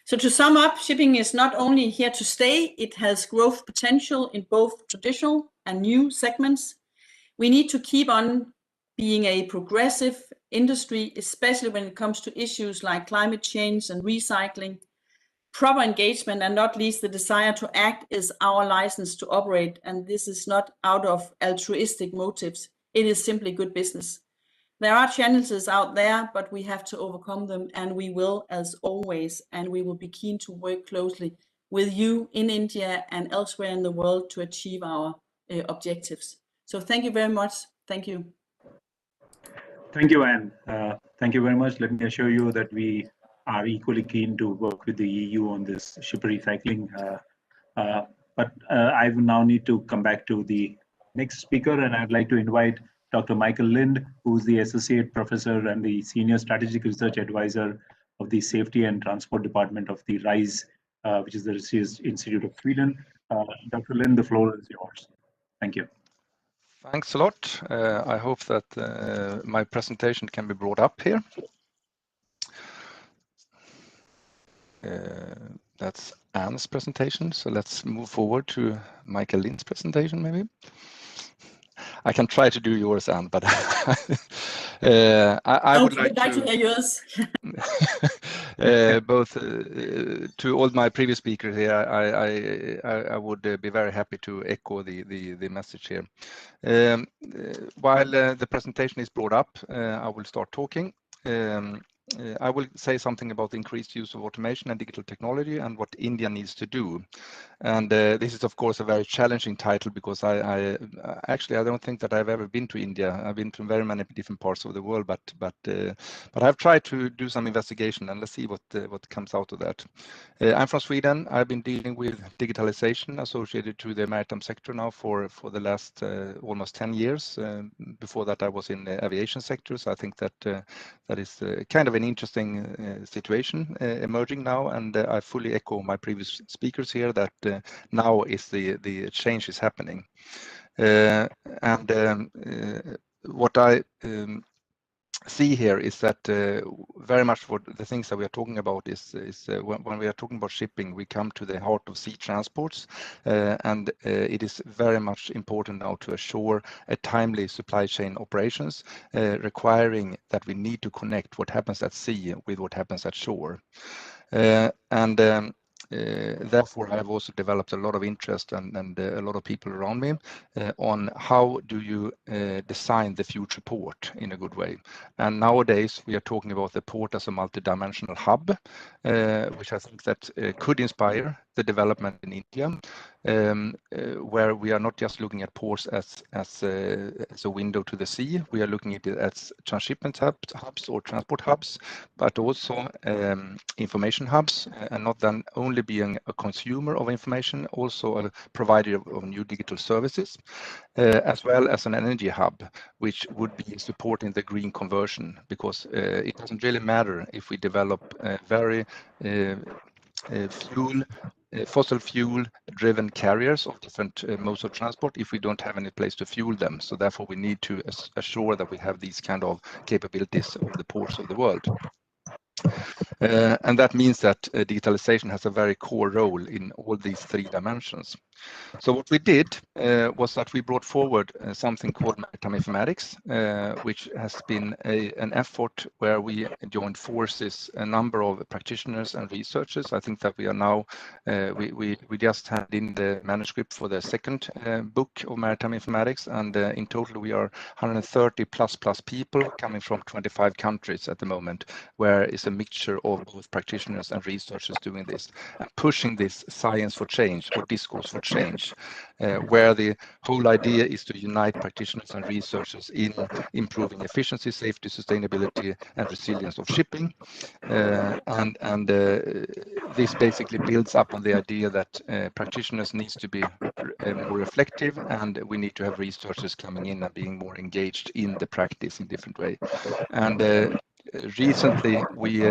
So to sum up, shipping is not only here to stay, it has growth potential in both traditional and new segments. We need to keep on being a progressive industry, especially when it comes to issues like climate change and recycling. Proper engagement, and not least the desire to act, is our license to operate, and this is not out of altruistic motives. It is simply good business. There are challenges out there, but we have to overcome them, and we will, as always, and we will be keen to work closely with you in India and elsewhere in the world to achieve our objectives. So thank you very much. Thank you. Thank you, Anne. Thank you very much. Let me assure you that we are equally keen to work with the EU on this ship recycling. But I will now need to come back to the next speaker, and I'd like to invite Dr. Michael Lind, who's the Associate Professor and the Senior Strategic Research Advisor of the Safety and Transport Department of the RISE, which is the Research Institute of Sweden. Dr. Lind, the floor is yours. Thank you. Thanks a lot. I hope that my presentation can be brought up here. That's Anne's presentation, so let's move forward to Michael Lind's presentation, maybe. I can try to do yours, Anne, but I would like to hear yours. both to all my previous speakers here, I would be very happy to echo the message here. While the presentation is brought up, I will start talking. I will say something about the increased use of automation and digital technology and what India needs to do. And this is, of course, a very challenging title, because I don't think that I've ever been to India. I've been to very many different parts of the world, but I've tried to do some investigation, and let's see what comes out of that. I'm from Sweden. I've been dealing with digitalization associated to the maritime sector now for the last almost 10 years. Before that, I was in the aviation sector, so I think that that is kind of an interesting situation emerging now, and I fully echo my previous speakers here that now is the change is happening. What I see here is that very much what the things that we are talking about is when we are talking about shipping, we come to the heart of sea transports, and it is very much important now to assure a timely supply chain operations, requiring that we need to connect what happens at sea with what happens at shore. Therefore, I have also developed a lot of interest and a lot of people around me on how do you design the future port in a good way. And nowadays, we are talking about the port as a multidimensional hub, which I think that could inspire the development in India, where we are not just looking at ports as a window to the sea. We are looking at it as transshipment hubs or transport hubs, but also information hubs, and not then only being a consumer of information, also a provider of new digital services, as well as an energy hub, which would be supporting the green conversion, because it doesn't really matter if we develop very fuel fossil fuel driven carriers of different modes of transport if we don't have any place to fuel them. So therefore we need to assure that we have these kind of capabilities of the ports of the world. And that means that digitalization has a very core role in all these three dimensions. So what we did was that we brought forward something called Maritime Informatics, which has been an effort where we joined forces, a number of practitioners and researchers. I think that we are now, we just had in the manuscript for the second book of Maritime Informatics, and in total we are 130 plus people coming from 25 countries at the moment, where it's a mixture of both practitioners and researchers doing this, and pushing this science for change or discourse for change, where the whole idea is to unite practitioners and researchers in improving efficiency, safety, sustainability, and resilience of shipping. This basically builds up on the idea that practitioners needs to be more reflective, and we need to have researchers coming in and being more engaged in the practice in different way. And recently we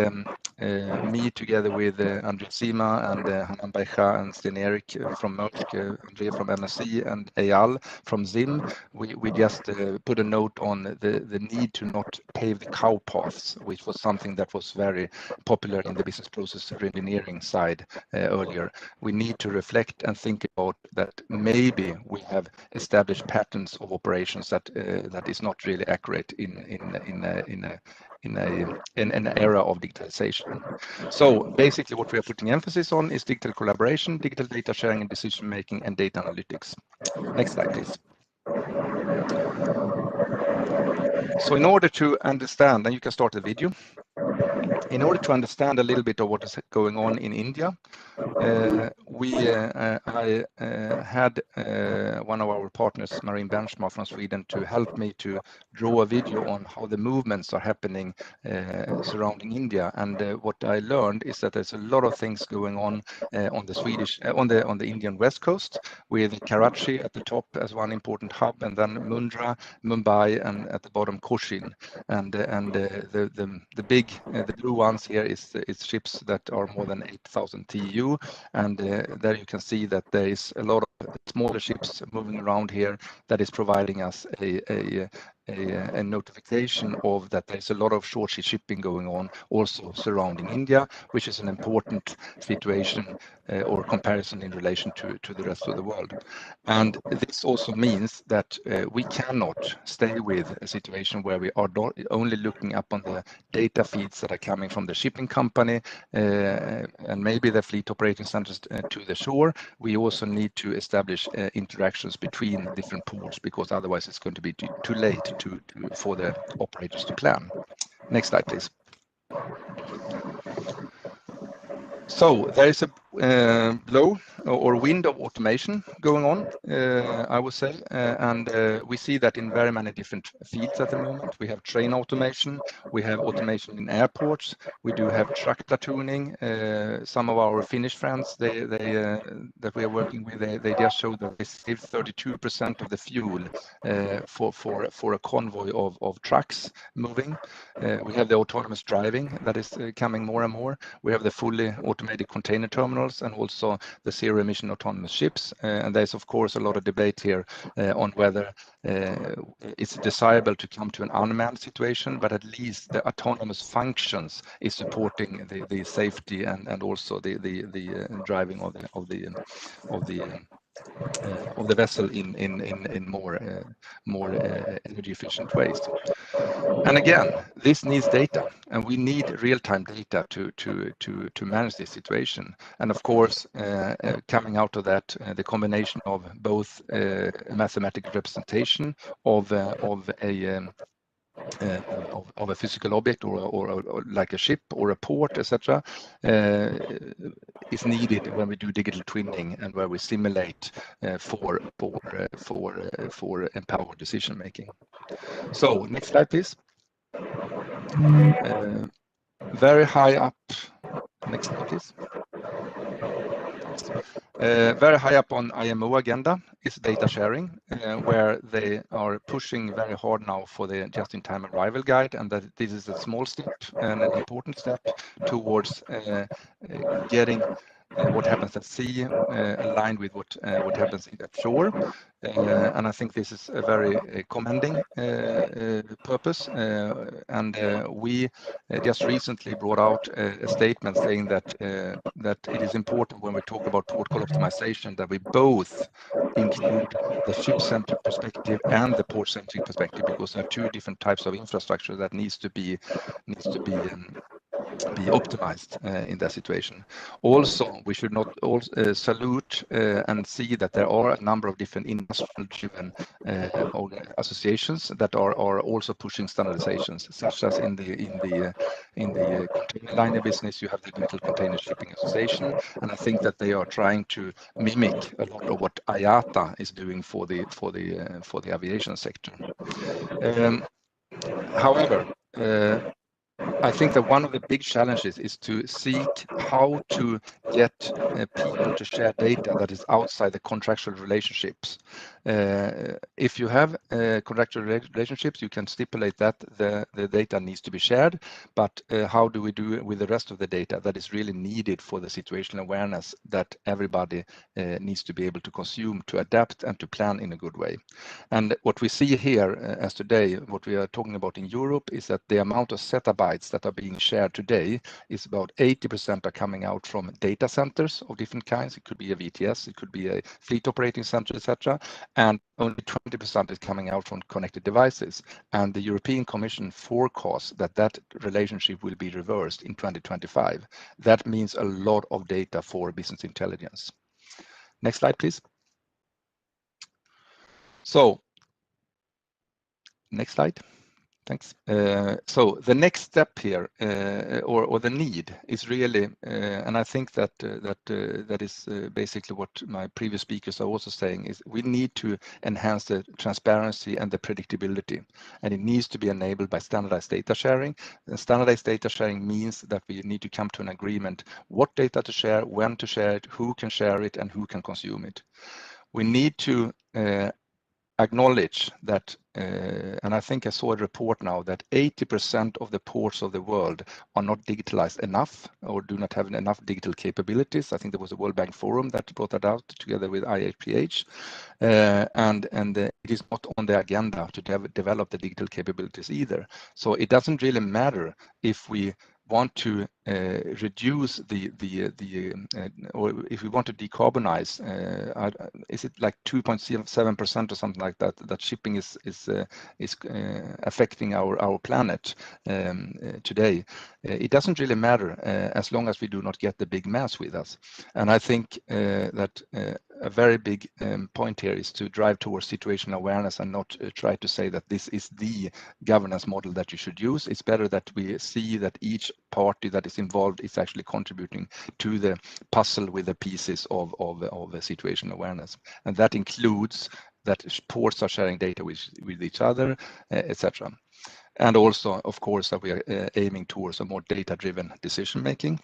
me together with André Sima and Hanan Baija and Sten Erik from Maersk, André from MSC and Eyal from ZIM, we just put a note on the need to not pave the cow paths, which was something that was very popular in the business process engineering side earlier. We need to reflect and think about that maybe we have established patterns of operations that that is not really accurate in an era of digitalization. So basically what we are putting emphasis on is digital collaboration, digital data sharing and decision making, and data analytics. Next slide, please. So in order to understand, and you can start the video, in order to understand a little bit of what is going on in India, I had one of our partners, Marine Benchmark from Sweden, to help me to draw a video on how the movements are happening surrounding India. And what I learned is that there's a lot of things going on the Swedish, on the Indian west coast, with Karachi at the top as one important hub, and then Mundra, Mumbai, and at the bottom Cochin. And the big, the blue ones here is ships that are more than 8,000 TEU. And there you can see that there is a lot of smaller ships moving around here that is providing us a notification of that there's a lot of short sea shipping going on also surrounding India, which is an important situation or comparison in relation to the rest of the world. And this also means that we cannot stay with a situation where we are only looking up on the data feeds that are coming from the shipping company and maybe the fleet operating centers to the shore. We also need to establish interactions between different ports, because otherwise it's going to be too late for the operators to plan. Next slide, please. So there is a blow or wind of automation going on, I would say, and we see that in very many different fields at the moment. We have train automation, we have automation in airports, we do have truck platooning. Some of our Finnish friends, that we are working with, they just showed that they save 32% of the fuel for a convoy of trucks moving. We have the autonomous driving that is coming more and more. We have the fully automated container terminals and also the zero emission autonomous ships. And there's of course a lot of debate here on whether it's desirable to come to an unmanned situation, but at least the autonomous functions is supporting the safety and also the driving of the vessel in more energy efficient ways. And again, this needs data, and we need real-time data to manage this situation. And of course, coming out of that, the combination of both mathematical representation of a physical object or like a ship or a port, etc., is needed when we do digital twinning and where we simulate for empowered decision making. So next slide, please. Very high up. Next slide, please. Very high up on IMO agenda is data sharing, where they are pushing very hard now for the just-in-time arrival guide, and that this is a small step and an important step towards getting what happens at sea aligned with what happens at shore. And I think this is a very commending purpose. And we just recently brought out a statement saying that that it is important when we talk about port call optimization that we both include the ship-centric perspective and the port-centric perspective, because there are two different types of infrastructure that needs to be optimized in that situation. Also, we should not salute and see that there are a number of different industrial-driven associations that are also pushing standardizations, such as in the container liner business, you have the Digital Container Shipping Association, and I think that they are trying to mimic a lot of what IATA is doing for the aviation sector. However, I think that one of the big challenges is to seek how to get people to share data that is outside the contractual relationships. If you have contractual relationships, you can stipulate that the data needs to be shared, but how do we do it with the rest of the data that is really needed for the situational awareness that everybody needs to be able to consume, to adapt and to plan in a good way. And what we see here as today, what we are talking about in Europe is that the amount of zettabytes that are being shared today is about 80% are coming out from data centers of different kinds. It could be a VTS, it could be a fleet operating center, etc. And only 20% is coming out from connected devices. And the European Commission forecasts that that relationship will be reversed in 2025. That means a lot of data for business intelligence. Next slide, please. So, next slide. Thanks. So the next step here, or the need, is really, and I think that that is basically what my previous speakers are also saying, is we need to enhance the transparency and the predictability, and it needs to be enabled by standardized data sharing. And standardized data sharing means that we need to come to an agreement what data to share, when to share it, who can share it, and who can consume it. We need to acknowledge that, and I think I saw a report now that 80% of the ports of the world are not digitalized enough or do not have enough digital capabilities. I think there was a World Bank Forum that brought that out together with IHPH, and it is not on the agenda to develop the digital capabilities either. So it doesn't really matter if we want to reduce or if we want to decarbonize, is it like 2.7% or something like that, that shipping is affecting our planet today. It doesn't really matter as long as we do not get the big mass with us. And I think that a very big point here is to drive towards situational awareness and not try to say that this is the governance model that you should use. It's better that we see that each party that is involved is actually contributing to the puzzle with the pieces of the situational awareness. And that includes that ports are sharing data with each other, etc. And also, of course, that we are aiming towards a more data-driven decision-making.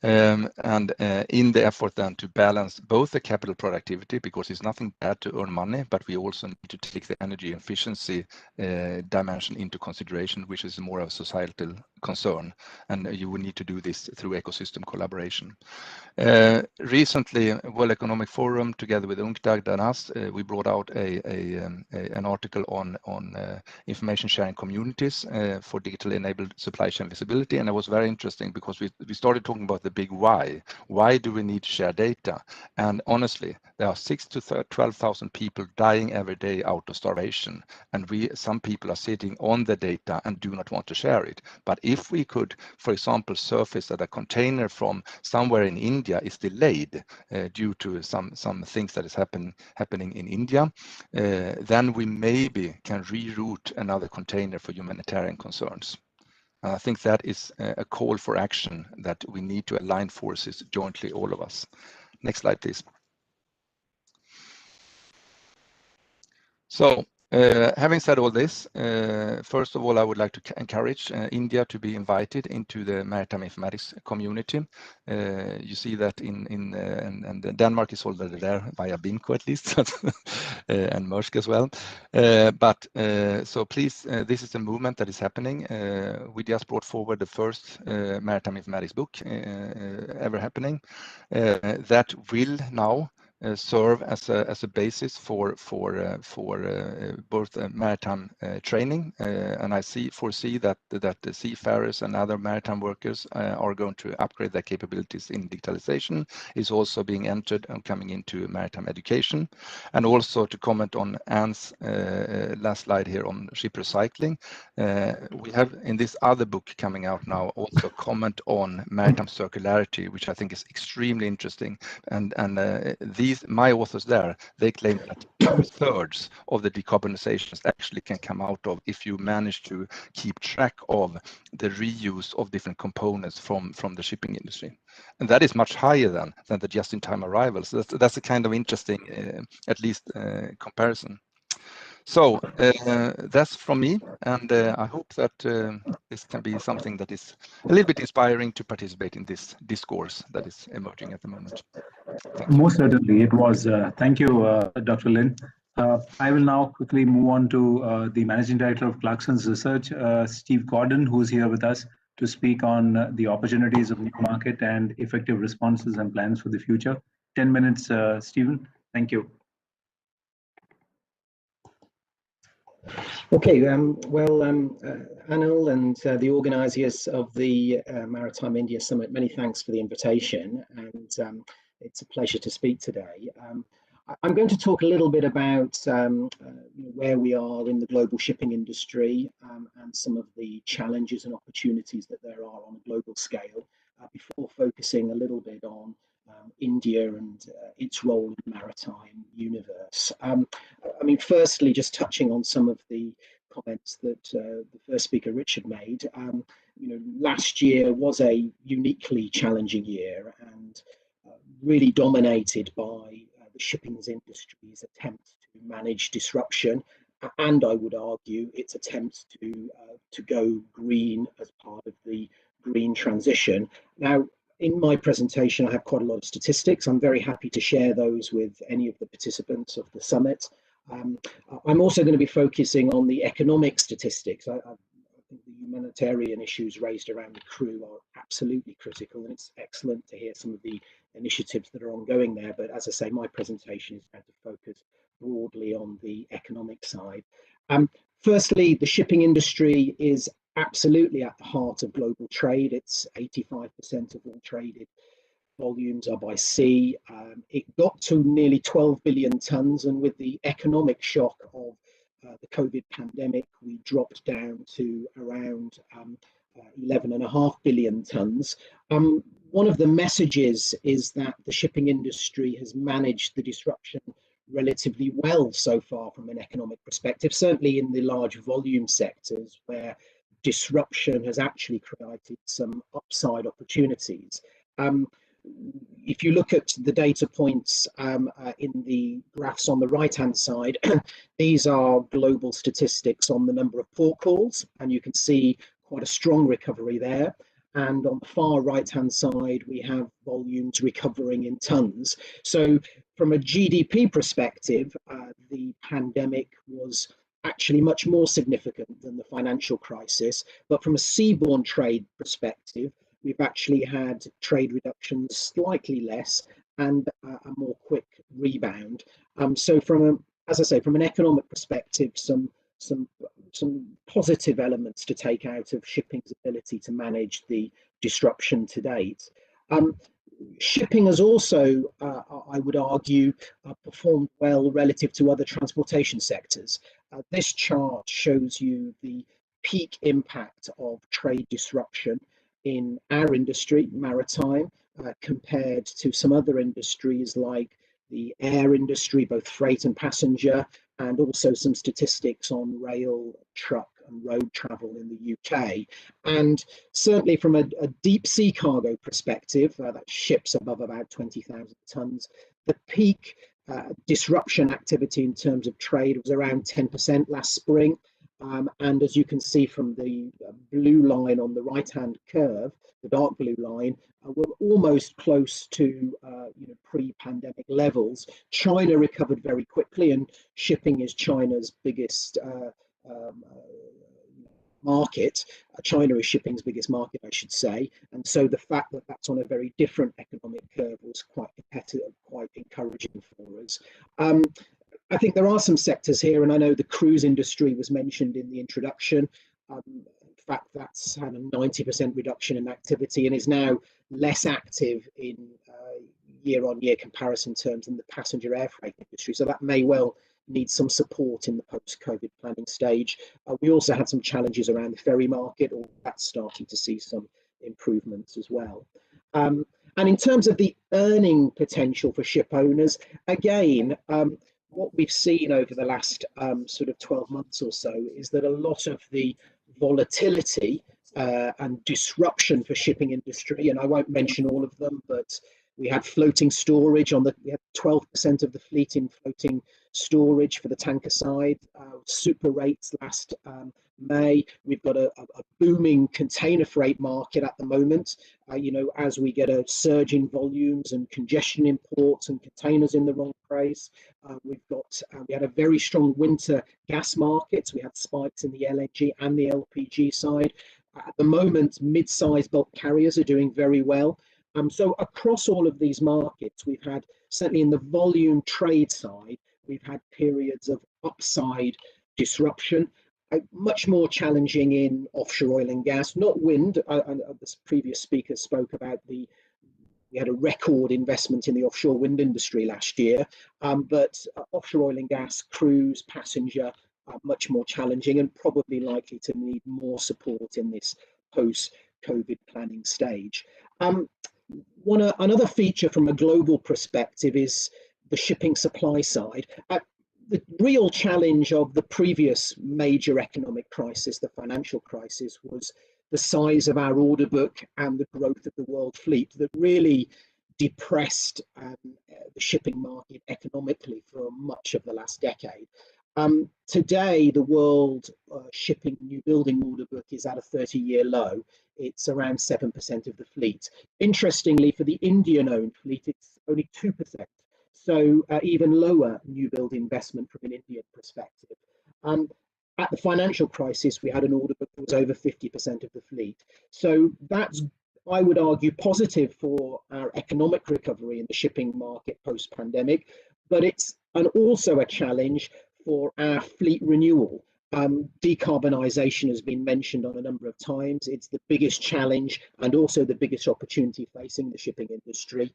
And in the effort then to balance both the capital productivity, because it's nothing bad to earn money, but we also need to take the energy efficiency dimension into consideration, which is more of a societal concern. And you will need to do this through ecosystem collaboration. Recently, World Economic Forum, together with UNCTAD and us, we brought out an article on information sharing communities for digitally enabled supply chain visibility. And it was very interesting because we started talking about the big why. Why do we need to share data? And honestly, there are 6,000 to 12,000 people dying every day out of starvation. And some people are sitting on the data and do not want to share it. But if we could, for example, surface that a container from somewhere in India is delayed due to some things that is happening in India, then we maybe can reroute another container for humanitarian concerns. I think that is a call for action that we need to align forces jointly, all of us. Next slide, please. So Having said all this, first of all, I would like to encourage India to be invited into the maritime informatics community. You see that and Denmark is already there via BIMCO at least, and Maersk as well. So please, this is a movement that is happening. We just brought forward the first maritime informatics book ever happening that will now serve as a basis for both maritime training, and I foresee that the seafarers and other maritime workers are going to upgrade their capabilities in digitalization. Is also being entered and coming into maritime education. And also to comment on Anne's last slide here on ship recycling, we have in this other book coming out now also comment on maritime circularity, which I think is extremely interesting. And my authors there, they claim that 2/3 of the decarbonizations actually can come out of if you manage to keep track of the reuse of different components from the shipping industry. And that is much higher than the just-in-time arrivals. That's a kind of interesting, at least comparison. So that's from me, and I hope that this can be something that is a little bit inspiring to participate in this discourse that is emerging at the moment. Most certainly, it was. Thank you, Dr. Lin. I will now quickly move on to the Managing Director of Clarkson's Research, Steve Gordon, who's here with us to speak on the opportunities of new market and effective responses and plans for the future. 10 minutes, Stephen. Thank you. Okay, Anil and the organisers of the Maritime India Summit, many thanks for the invitation, and it's a pleasure to speak today. I'm going to talk a little bit about where we are in the global shipping industry and some of the challenges and opportunities that there are on a global scale, before focusing a little bit on India and its role in the maritime universe. I mean, firstly, just touching on some of the comments that the first speaker, Richard, made. Last year was a uniquely challenging year and really dominated by the shipping industry's attempts to manage disruption, and I would argue its attempts to go green as part of the green transition. Now, in my presentation, I have quite a lot of statistics. I'm very happy to share those with any of the participants of the summit. I'm also going to be focusing on the economic statistics. I think the humanitarian issues raised around the crew are absolutely critical, and it's excellent to hear some of the initiatives that are ongoing there. But as I say, my presentation is going to focus broadly on the economic side. Firstly, the shipping industry is absolutely at the heart of global trade. It's 85% of all traded volumes are by sea. It got to nearly 12 billion tons, and with the economic shock of the COVID pandemic, we dropped down to around 11.5 billion tons. One of the messages is that the shipping industry has managed the disruption relatively well so far from an economic perspective, certainly in the large volume sectors where disruption has actually created some upside opportunities. If you look at the data points in the graphs on the right-hand side, these are global statistics on the number of port calls, and you can see quite a strong recovery there. And on the far right-hand side, we have volumes recovering in tons. So from a GDP perspective, the pandemic was actually much more significant than the financial crisis. But from a seaborne trade perspective, we've actually had trade reductions slightly less and a more quick rebound. So as I say, from an economic perspective, some positive elements to take out of shipping's ability to manage the disruption to date. Shipping has also, I would argue, performed well relative to other transportation sectors. This chart shows you the peak impact of trade disruption in our industry, maritime, compared to some other industries like the air industry, both freight and passenger, and also some statistics on rail, truck and road travel in the UK. And certainly from a deep sea cargo perspective, that ships above about 20,000 tons, the peak disruption activity in terms of trade was around 10% last spring. And as you can see from the blue line on the right-hand curve, the dark blue line, we're almost close to pre-pandemic levels. China recovered very quickly, and shipping is China's biggest market. China is shipping's biggest market, I should say, and so the fact that that's on a very different economic curve was quite competitive, quite encouraging for us. I think there are some sectors here, and I know the cruise industry was mentioned in the introduction. In fact, that's had a 90% reduction in activity and is now less active in year-on-year comparison terms than the passenger air freight industry. So that may well need some support in the post-COVID planning stage. We also had some challenges around the ferry market, or that's starting to see some improvements as well. And in terms of the earning potential for ship owners, again, what we've seen over the last sort of 12 months or so is that a lot of the volatility and disruption for shipping industry, and I won't mention all of them, but we had floating storage we had 12% of the fleet in floating storage for the tanker side, super rates last May. We've got a booming container freight market at the moment, as we get a surge in volumes and congestion in ports and containers in the wrong place. We had a very strong winter gas market. We had spikes in the LNG and the LPG side. At the moment, mid-sized bulk carriers are doing very well. So across all of these markets, we've had, certainly in the volume trade side, we've had periods of upside disruption, much more challenging in offshore oil and gas, not wind. The previous speaker spoke about we had a record investment in the offshore wind industry last year, but offshore oil and gas, cruise, passenger, much more challenging and probably likely to need more support in this post-COVID planning stage. Another feature from a global perspective is the shipping supply side. The real challenge of the previous major economic crisis, the financial crisis, was the size of our order book and the growth of the world fleet that really depressed the shipping market economically for much of the last decade. Today, the world shipping new building order book is at a 30-year low. It's around 7% of the fleet. Interestingly, for the Indian-owned fleet, it's only 2%. So even lower new build investment from an Indian perspective. At the financial crisis, we had an order book that was over 50% of the fleet. So that's, I would argue, positive for our economic recovery in the shipping market post-pandemic, but it's also a challenge for our fleet renewal. Decarbonisation has been mentioned on a number of times. It's the biggest challenge and also the biggest opportunity facing the shipping industry.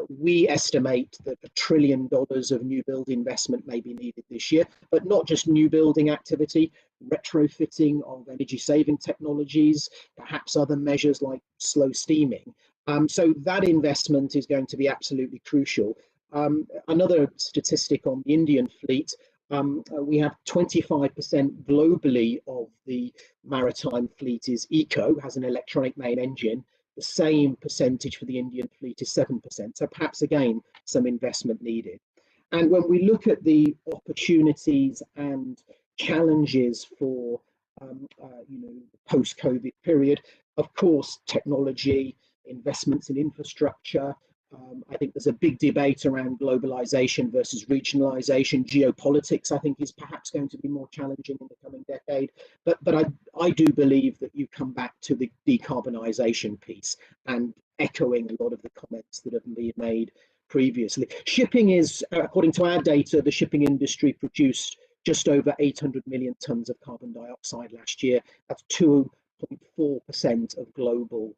We estimate that $1 trillion of new build investment may be needed this year, but not just new building activity, retrofitting of energy saving technologies, perhaps other measures like slow steaming. So that investment is going to be absolutely crucial. Another statistic on the Indian fleet, we have 25% globally of the maritime fleet is eco, has an electronic main engine. The same percentage for the Indian fleet is 7%. So perhaps, again, some investment needed. And when we look at the opportunities and challenges for post-COVID period, of course, technology, investments in infrastructure. I think there's a big debate around globalization versus regionalization. Geopolitics, I think, is perhaps going to be more challenging in the coming decade. But I do believe that you come back to the decarbonisation piece and echoing a lot of the comments that have been made previously. Shipping is, according to our data, the shipping industry produced just over 800 million tonnes of carbon dioxide last year. That's 2.4% of global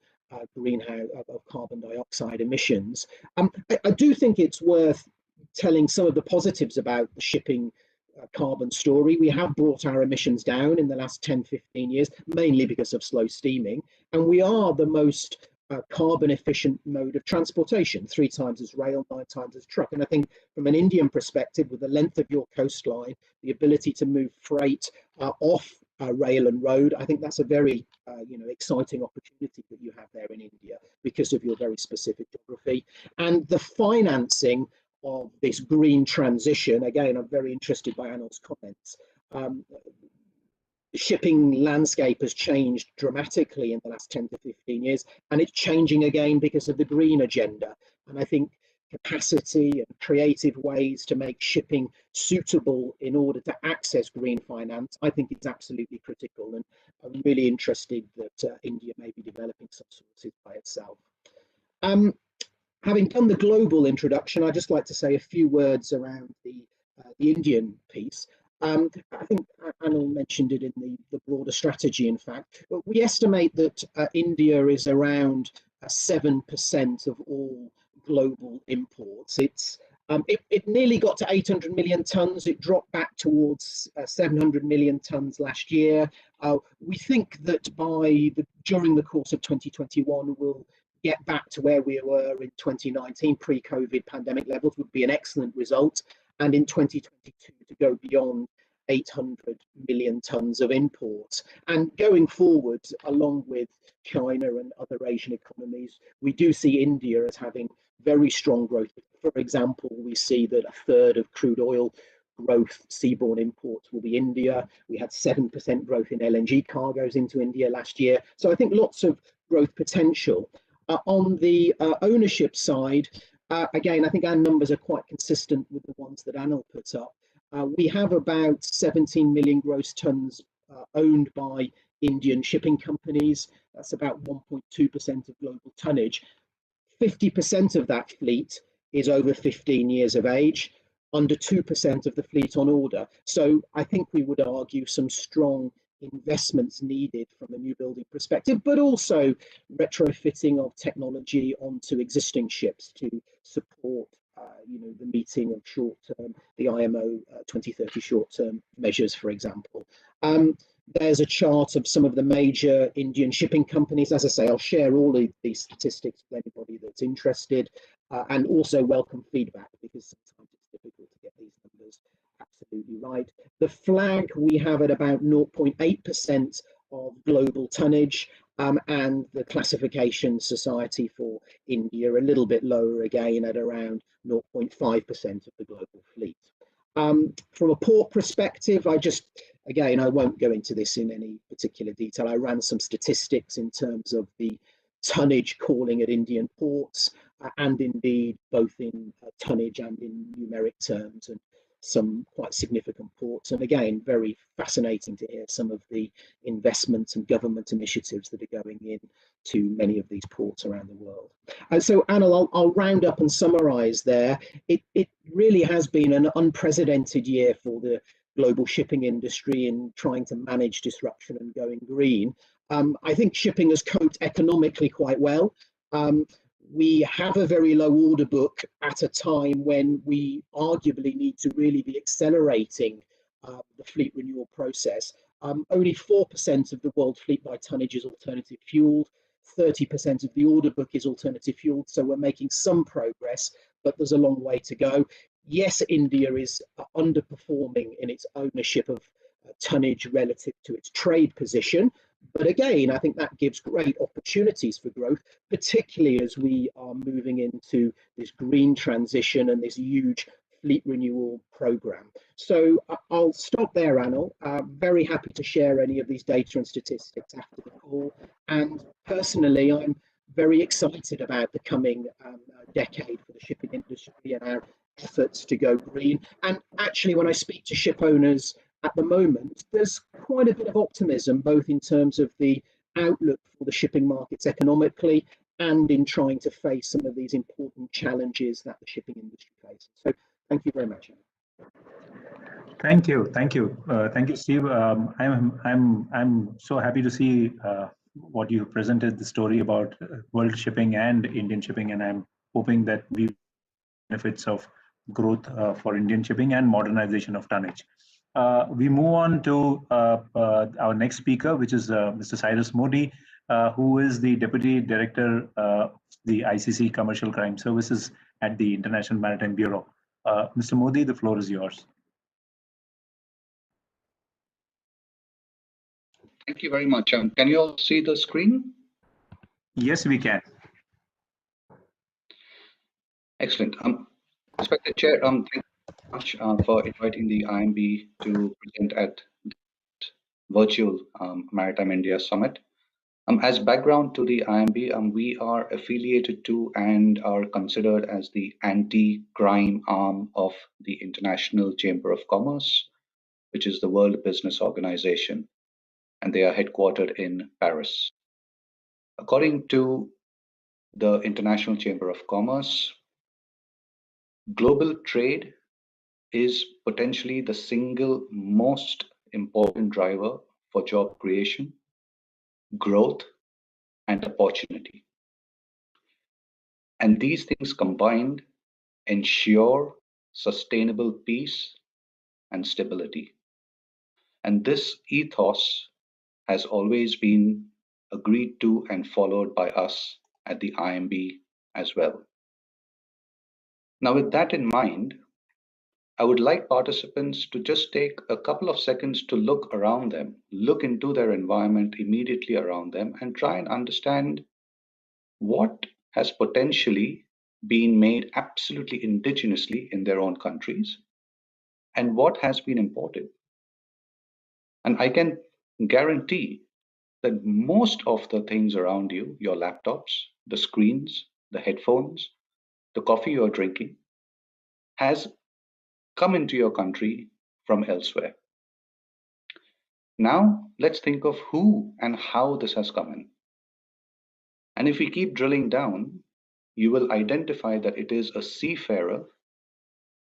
greenhouse of carbon dioxide emissions. I do think it's worth telling some of the positives about the shipping carbon story. We have brought our emissions down in the last 10, 15 years, mainly because of slow steaming, and we are the most carbon efficient mode of transportation, 3 times as rail, 9 times as truck. And I think from an Indian perspective, with the length of your coastline, the ability to move freight off rail and road, I think that's a very exciting opportunity that you have there in India because of your very specific geography. And the financing of this green transition. Again, I'm very interested by Anil's comments. The shipping landscape has changed dramatically in the last 10 to 15 years, and it's changing again because of the green agenda. And I think capacity and creative ways to make shipping suitable in order to access green finance, I think it's absolutely critical. And I'm really interested that India may be developing some sources by itself. Having done the global introduction, I'd just like to say a few words around the Indian piece. I think Anil mentioned it in the broader strategy, in fact. But we estimate that India is around 7% of all global imports. It nearly got to 800 million tons. It dropped back towards 700 million tons last year. We think that during the course of 2021, we'll get back to where we were in 2019, pre-COVID pandemic levels would be an excellent result. And in 2022 to go beyond 800 million tons of imports. And going forward, along with China and other Asian economies, we do see India as having very strong growth. For example, we see that 1/3 of crude oil growth, seaborne imports, will be India. We had 7% growth in LNG cargoes into India last year. So I think lots of growth potential. On the ownership side, again, I think our numbers are quite consistent with the ones that Anil put up. We have about 17 million gross tons owned by Indian shipping companies. That's about 1.2% of global tonnage. 50% of that fleet is over 15 years of age, under 2% of the fleet on order. So I think we would argue some strong investments needed from a new building perspective, but also retrofitting of technology onto existing ships to support the meeting of short-term, the IMO 2030 short-term measures, for example. There's a chart of some of the major Indian shipping companies. As I say, I'll share all of these statistics with anybody that's interested, and also welcome feedback, because sometimes it's difficult to get these numbers absolutely right. The flag we have at about 0.8% of global tonnage, and the classification society for India a little bit lower again at around 0.5% of the global fleet. From a port perspective, I won't go into this in any particular detail. I ran some statistics in terms of the tonnage calling at Indian ports, and indeed both in tonnage and in numeric terms, and some quite significant ports. And again, very fascinating to hear some of the investments and government initiatives that are going in to many of these ports around the world. So Anil, I'll round up and summarize there. It really has been an unprecedented year for the global shipping industry in trying to manage disruption and going green. I think shipping has coped economically quite well. We have a very low order book at a time when we arguably need to really be accelerating the fleet renewal process. Only 4% of the world fleet by tonnage is alternative fueled. 30% of the order book is alternative fueled. So we're making some progress, but there's a long way to go. Yes, India is underperforming in its ownership of tonnage relative to its trade position. But again, I think that gives great opportunities for growth, particularly as we are moving into this green transition and this huge fleet renewal program. So I'll stop there, Anil. Very happy to share any of these data and statistics after the call. And personally, I'm very excited about the coming decade for the shipping industry and our efforts to go green. And actually, when I speak to ship owners at the moment, there's quite a bit of optimism, both in terms of the outlook for the shipping markets economically and in trying to face some of these important challenges that the shipping industry faces. So thank you very much. Thank you, Steve. I'm so happy to see what you presented, the story about world shipping and Indian shipping, and I'm hoping that we benefits of growth for Indian shipping and modernization of tonnage. We move on to our next speaker, which is Mr. Cyrus Modi, who is the Deputy Director of the ICC Commercial Crime Services at the International Maritime Bureau. Mr. Modi, the floor is yours. Thank you very much. Can you all see the screen? Yes, we can. Excellent. Respected Chair, thank you very much for inviting the IMB to present at virtual Maritime India Summit. As background to the IMB, we are affiliated to and are considered as the anti-crime arm of the International Chamber of Commerce, which is the World Business Organization, and they are headquartered in Paris. According to the International Chamber of Commerce, global trade is potentially the single most important driver for job creation, growth, and opportunity. And these things combined ensure sustainable peace and stability. And this ethos has always been agreed to and followed by us at the IMB as well. Now, with that in mind, I would like participants to just take a couple of seconds to look around them, look into their environment immediately around them, and try and understand what has potentially been made absolutely indigenously in their own countries and what has been imported. And I can guarantee that most of the things around you, your laptops, the screens, the headphones, the coffee you're drinking, has come into your country from elsewhere. Now, let's think of who and how this has come in. And if we keep drilling down, you will identify that it is a seafarer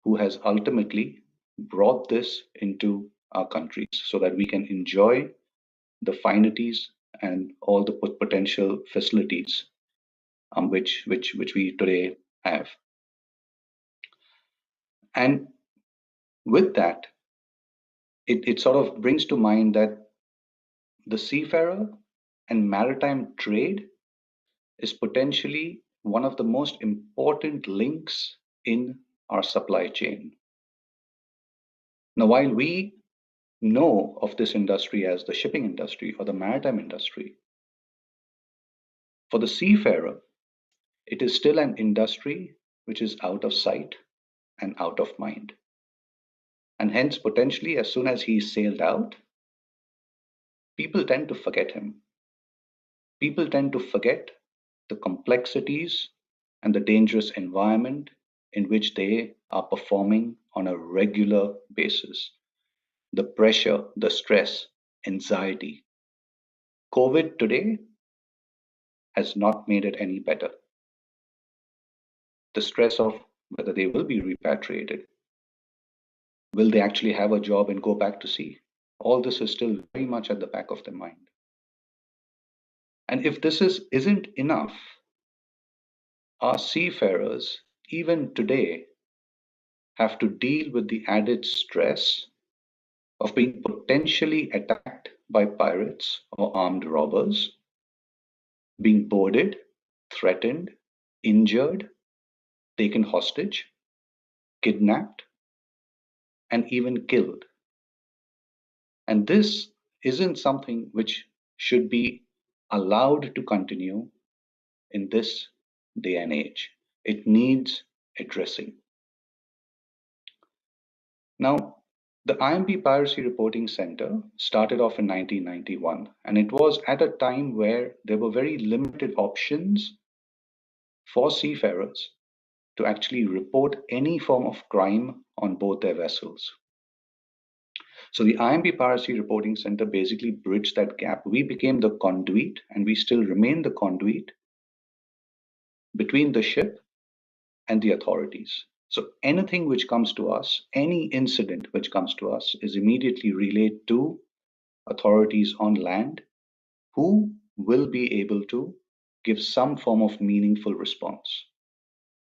who has ultimately brought this into our countries so that we can enjoy the finities and all the potential facilities which we today have. And with that, it sort of brings to mind that the seafarer and maritime trade is potentially one of the most important links in our supply chain. Now, while we know of this industry as the shipping industry or the maritime industry, for the seafarer, it is still an industry which is out of sight and out of mind. And hence, potentially, as soon as he's sailed out, people tend to forget him. People tend to forget the complexities and the dangerous environment in which they are performing on a regular basis. The pressure, the stress, anxiety. COVID today has not made it any better. The stress of whether they will be repatriated, will they actually have a job and go back to sea? All this is still very much at the back of their mind. And if this isn't enough, our seafarers, even today, have to deal with the added stress of being potentially attacked by pirates or armed robbers, being boarded, threatened, injured, taken hostage, kidnapped, and even killed. And this isn't something which should be allowed to continue in this day and age. It needs addressing. Now, the IMB Piracy Reporting Center started off in 1991, and it was at a time where there were very limited options for seafarers to actually report any form of crime on board their vessels. So the IMB Piracy Reporting Center basically bridged that gap. We became the conduit, and we still remain the conduit between the ship and the authorities. So anything which comes to us, any incident which comes to us, is immediately relayed to authorities on land who will be able to give some form of meaningful response.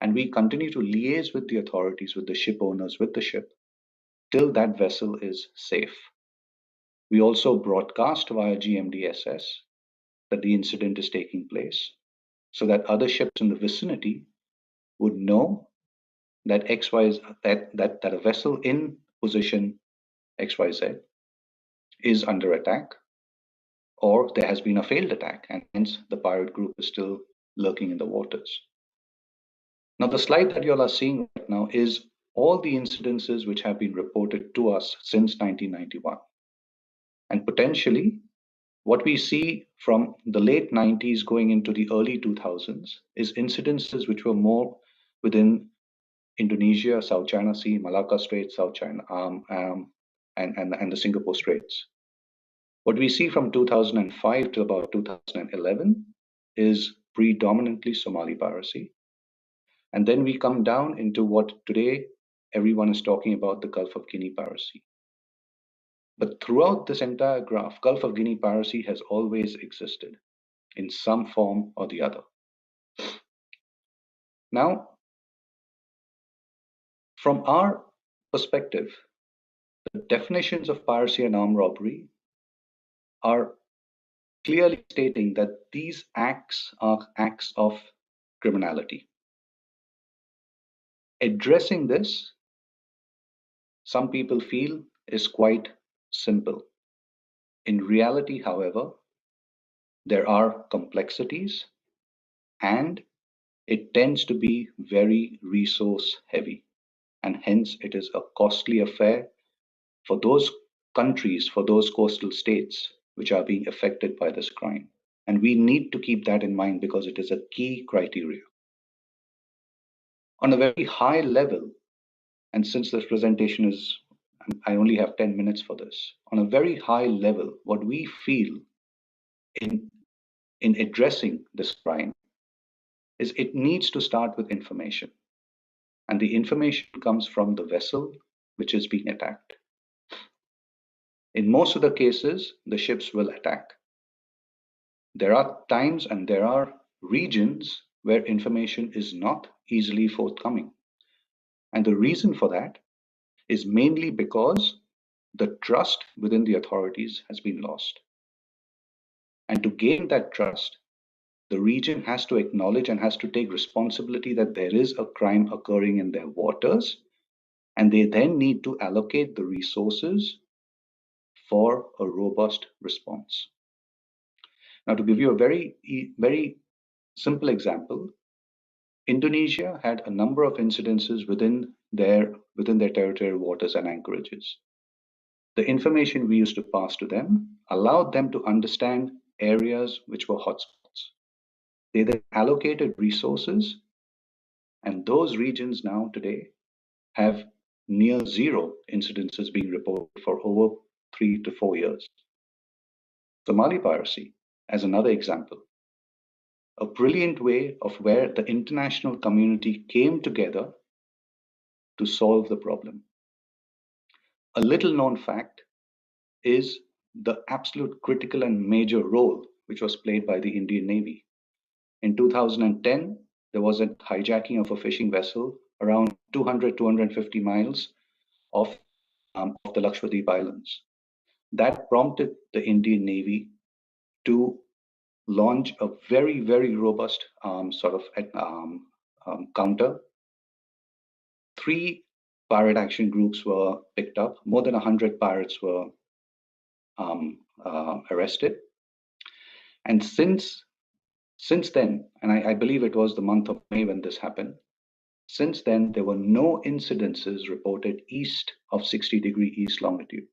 And we continue to liaise with the authorities, with the ship owners, with the ship, till that vessel is safe. We also broadcast via GMDSS that the incident is taking place so that other ships in the vicinity would know that that a vessel in position XYZ is under attack, or there has been a failed attack, and hence the pirate group is still lurking in the waters. Now, the slide that you all are seeing right now is all the incidences which have been reported to us since 1991. And potentially, what we see from the late 90s going into the early 2000s is incidences which were more within Indonesia, South China Sea, Malacca Strait, South China, and the Singapore Straits. What we see from 2005 to about 2011 is predominantly Somali piracy. And then we come down into what today everyone is talking about, the Gulf of Guinea piracy. But throughout this entire graph, Gulf of Guinea piracy has always existed in some form or the other. Now, from our perspective, the definitions of piracy and armed robbery are clearly stating that these acts are acts of criminality. Addressing this, some people feel, is quite simple. In reality, however, there are complexities and it tends to be very resource heavy, and hence it is a costly affair for those countries, for those coastal states which are being affected by this crime. And we need to keep that in mind because it is a key criteria. On a very high level, and since this presentation is, I only have 10 minutes for this, on a very high level, what we feel in addressing this crime is it needs to start with information. And the information comes from the vessel which is being attacked. In most of the cases, the ships will attack. There are times and there are regions where information is not easily forthcoming. And the reason for that is mainly because the trust within the authorities has been lost. And to gain that trust, the region has to acknowledge and has to take responsibility that there is a crime occurring in their waters, and they then need to allocate the resources for a robust response. Now, to give you a very simple example, Indonesia had a number of incidences within their territorial waters and anchorages. The information we used to pass to them allowed them to understand areas which were hotspots. They then allocated resources, and those regions now today have near zero incidences being reported for over 3 to 4 years. Somali piracy, as another example, a brilliant way of where the international community came together to solve the problem. A little known fact is the absolute critical and major role which was played by the Indian Navy. In 2010, there was a hijacking of a fishing vessel around 200-250 miles of the Lakshadweep Islands. That prompted the Indian Navy to launch a very, very robust counter. 3 pirate action groups were picked up. More than 100 pirates were arrested. And since then, and I believe it was the month of May when this happened, since then, there were no incidences reported east of 60° east longitude.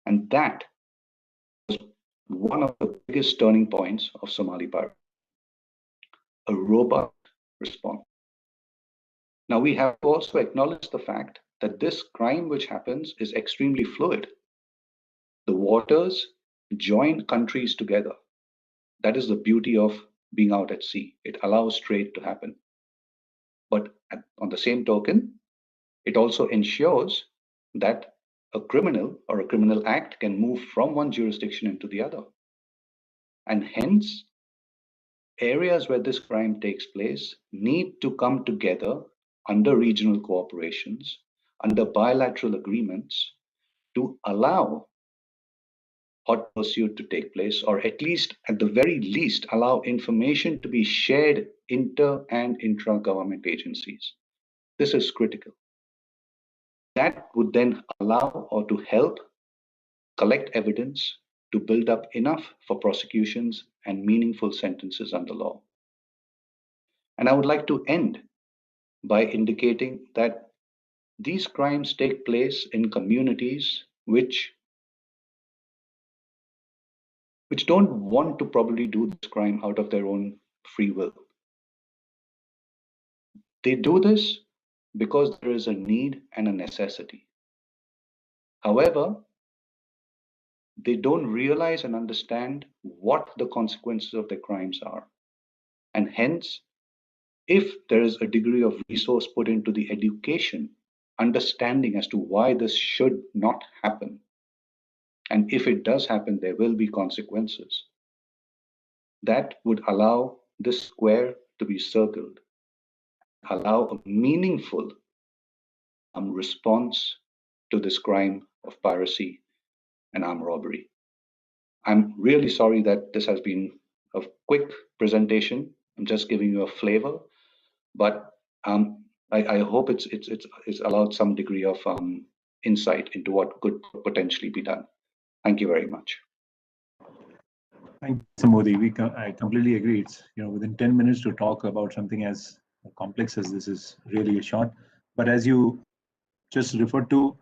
And that was one of the biggest turning points of Somali piracy, a robust response. Now, we have to also acknowledge the fact that this crime which happens is extremely fluid. The waters join countries together. That is the beauty of being out at sea. It allows trade to happen. But on the same token, it also ensures that a criminal or a criminal act can move from one jurisdiction into the other. And hence, areas where this crime takes place need to come together under regional cooperations, under bilateral agreements to allow hot pursuit to take place, or at least, at the very least, allow information to be shared inter and intra-government agencies. This is critical. That would then allow or to help collect evidence to build up enough for prosecutions and meaningful sentences under law. And I would like to end by indicating that these crimes take place in communities which don't want to probably do this crime out of their own free will. They do this because there is a need and a necessity. However, they don't realize and understand what the consequences of their crimes are. And hence, if there is a degree of resource put into the education, understanding as to why this should not happen, and if it does happen, there will be consequences, that would allow this square to be circled, allow a meaningful response to this crime of piracy and armed robbery. I'm really sorry that this has been a quick presentation. I'm just giving you a flavor, but I hope it's allowed some degree of insight into what could potentially be done. Thank you very much. Thank you, Mr. Modi. I completely agree. It's, within 10 minutes to talk about something as complex as this is really a short. But as you just referred to,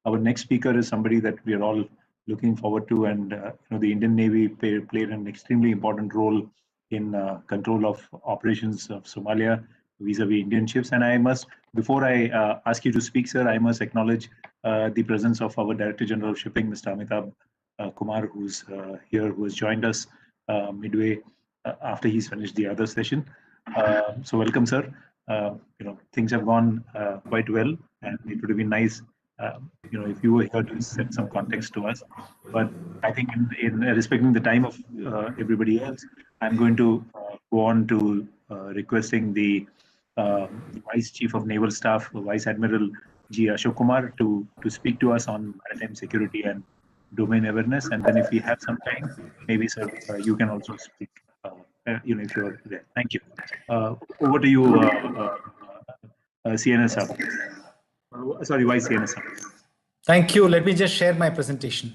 our next speaker is somebody that we are all looking forward to, and the Indian Navy played an extremely important role in control of operations of Somalia vis-a-vis Indian ships. And I must, before I ask you to speak, sir, I must acknowledge the presence of our Director General of Shipping, Mr. Amitabh Kumar, who's here, who has joined us midway after he's finished the other session. So welcome, sir. Things have gone quite well, and it would have been nice if you were here to set some context to us. But I think in respecting the time of everybody else, I'm going to go on to requesting the Vice Chief of Naval Staff, Vice Admiral G. Ashok Kumar, to speak to us on maritime security and domain awareness. And then if we have some time, maybe, sir, you can also speak, if you're there. Thank you. Over to you, CNS sir. Sorry, Vice CNS sir. Thank you. Let me just share my presentation.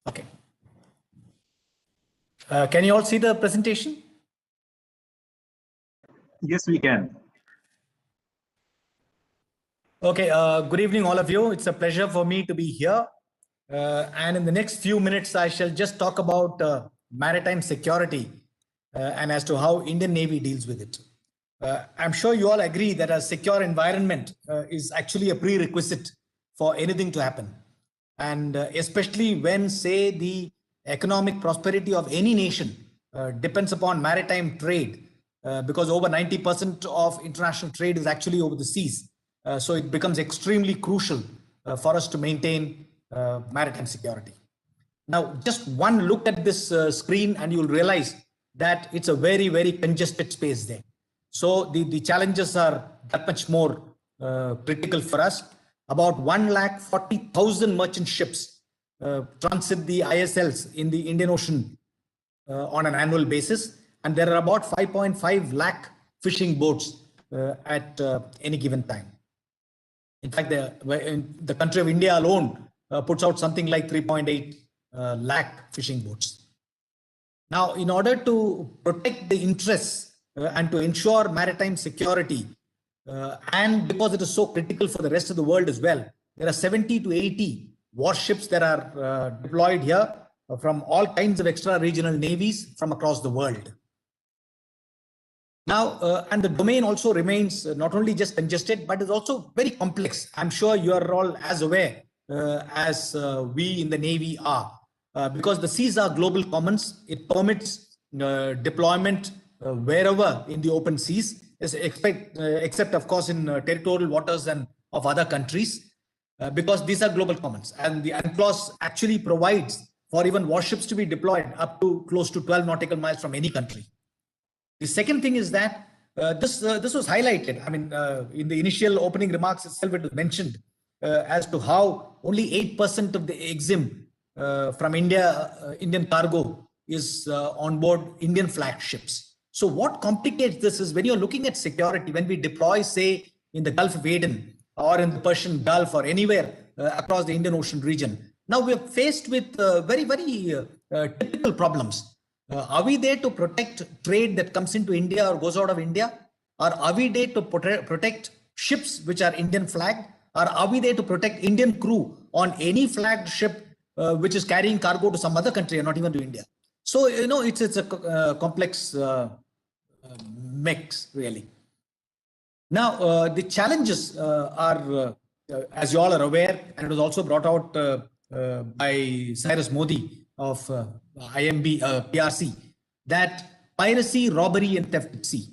Okay. Can you all see the presentation? Yes, we can. Okay, good evening, all of you. It's a pleasure for me to be here. And in the next few minutes, I shall just talk about maritime security and as to how Indian Navy deals with it. I'm sure you all agree that a secure environment is actually a prerequisite for anything to happen. And especially when, say, the economic prosperity of any nation depends upon maritime trade, because over 90% of international trade is actually over the seas. So it becomes extremely crucial for us to maintain maritime security. Now, just one look at this screen and you'll realize that it's a very, very congested space there. So the challenges are that much more critical for us. About 140,000 merchant ships transit the ISLs in the Indian Ocean on an annual basis. And there are about 5.5 lakh fishing boats at any given time. In fact, the country of India alone puts out something like 3.8 lakh fishing boats. Now, in order to protect the interests and to ensure maritime security, and because it is so critical for the rest of the world as well, there are 70 to 80 warships that are deployed here from all kinds of extra-regional navies from across the world. Now, and the domain also remains not only just congested, but is also very complex. I'm sure you are all as aware as we in the Navy are. Because the seas are global commons, it permits deployment wherever in the open seas, except of course in territorial waters and of other countries, because these are global commons. And the UNCLOS actually provides for even warships to be deployed up to close to 12 nautical miles from any country. The second thing is that this was highlighted. I mean, in the initial opening remarks itself, it was mentioned as to how only 8% of the EXIM from Indian cargo is on board Indian flag ships. So what complicates this is when you're looking at security, when we deploy, say, in the Gulf of Aden or in the Persian Gulf or anywhere across the Indian Ocean region, now we're faced with very typical problems. Are we there to protect trade that comes into India or goes out of India? Or are we there to protect ships which are Indian flagged? Or are we there to protect Indian crew on any flagged ship which is carrying cargo to some other country or not even to India? So, you know, it's a complex mix, really. Now, the challenges are, as you all are aware, and it was also brought out by Cyrus Modi of IMB, PRC, that piracy, robbery, and theft at sea.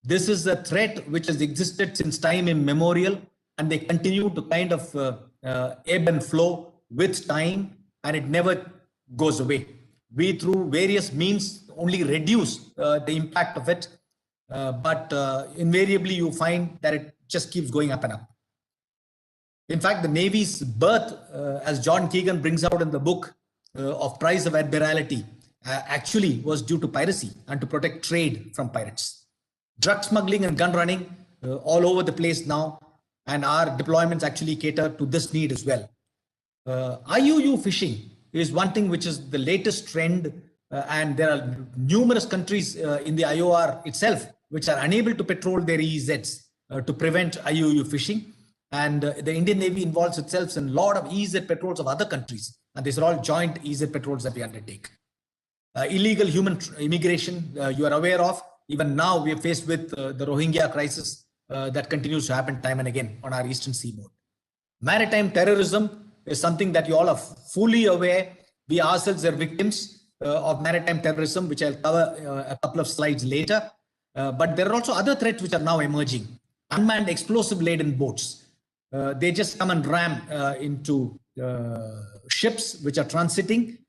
This is a threat which has existed since time immemorial, and they continue to kind of ebb and flow with time, and it never goes away. We, through various means, only reduce the impact of it, but invariably you find that it just keeps going up and up. In fact, the Navy's birth, as John Keegan brings out in the book of Price of Admiralty, actually was due to piracy and to protect trade from pirates. Drug smuggling and gun running all over the place now, and our deployments actually cater to this need as well. IUU fishing is one thing which is the latest trend, and there are numerous countries in the IOR itself which are unable to patrol their EEZs to prevent IUU fishing. And the Indian Navy involves itself in a lot of EEZ patrols of other countries, and these are all joint EEZ patrols that we undertake. Illegal human immigration, you are aware of. Even now, we are faced with the Rohingya crisis that continues to happen time and again on our eastern seaboard. Maritime terrorism is something that you all are fully aware. We ourselves are victims of maritime terrorism, which I'll cover a couple of slides later. But there are also other threats which are now emerging. Unmanned explosive-laden boats. They just come and ram into ships which are transiting.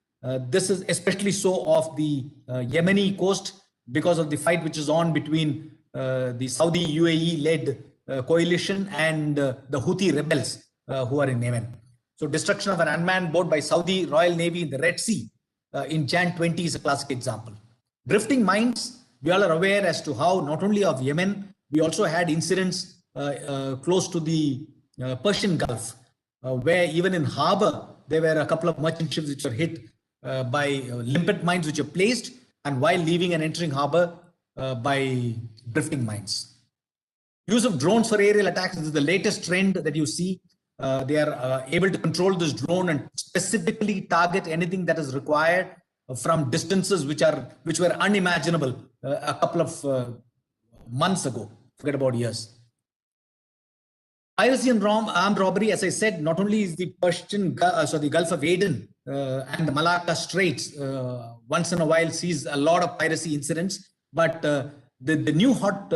This is especially so off the Yemeni coast, because of the fight which is on between the Saudi UAE-led coalition and the Houthi rebels who are in Yemen. So destruction of an unmanned boat by Saudi Royal Navy in the Red Sea in Jan 20 is a classic example. Drifting mines, we all are aware as to how not only of Yemen, we also had incidents close to the Persian Gulf, where even in harbor, there were a couple of merchant ships which were hit by limpet mines which are placed, and while leaving and entering harbor by drifting mines. Use of drones for aerial attacks is the latest trend that you see. They are able to control this drone and specifically target anything that is required from distances which were unimaginable a couple of months ago, forget about years. Piracy and armed robbery, as I said, not only is the the Gulf of Aden and the Malacca Straits once in a while sees a lot of piracy incidents, but the new hot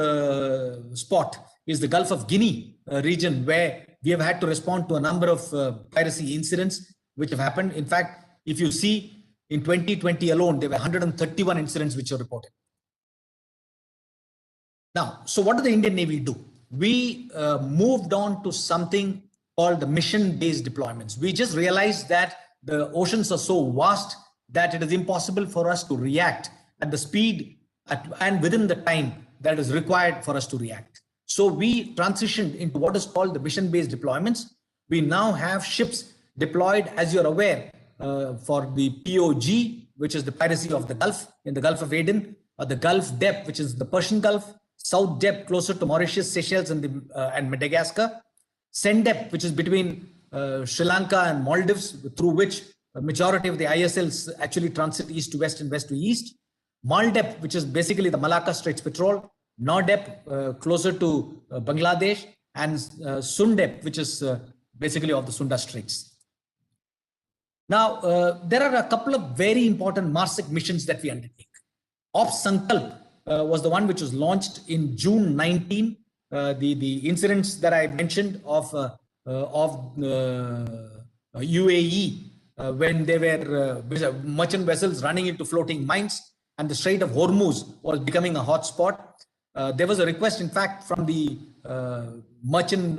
spot is the Gulf of Guinea region, where we have had to respond to a number of piracy incidents which have happened. In fact, if you see in 2020 alone, there were 131 incidents which were reported. Now, so what did the Indian Navy do? We moved on to something called the mission-based deployments. We just realized that the oceans are so vast that it is impossible for us to react at the speed and within the time that is required for us to react. So we transitioned into what is called the mission-based deployments. We now have ships deployed, as you're aware, for the POG, which is the piracy of the Gulf, in the Gulf of Aden, or the Gulf Depth, which is the Persian Gulf, South Depth closer to Mauritius, Seychelles, and Madagascar, Sendep, which is between Sri Lanka and Maldives, through which a majority of the ISLs actually transit east to west and west to east, Maldep, which is basically the Malacca Straits Patrol, Nordep, closer to Bangladesh, and Sundep, which is basically of the Sunda Straits. Now, there are a couple of very important MARSEC missions that we undertake. Ops Sankalp was the one which was launched in June 19. The incidents that I mentioned of UAE when there were merchant vessels running into floating mines, and the Strait of Hormuz was becoming a hot spot. There was a request, in fact, from the merchant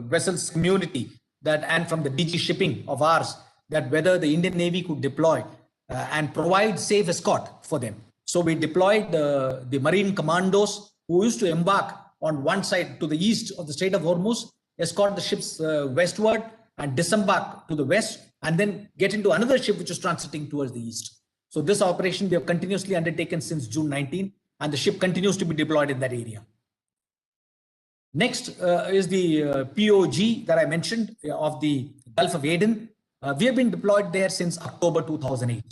vessels community and from the DG shipping of ours, that whether the Indian Navy could deploy and provide safe escort for them. So we deployed the marine commandos who used to embark on one side to the east of the Strait of Hormuz, escort the ships westward and disembark to the west, and then get into another ship which was transiting towards the east. So this operation we have continuously undertaken since June 19, and the ship continues to be deployed in that area. Next is the POG that I mentioned of the Gulf of Aden. We have been deployed there since October 2008.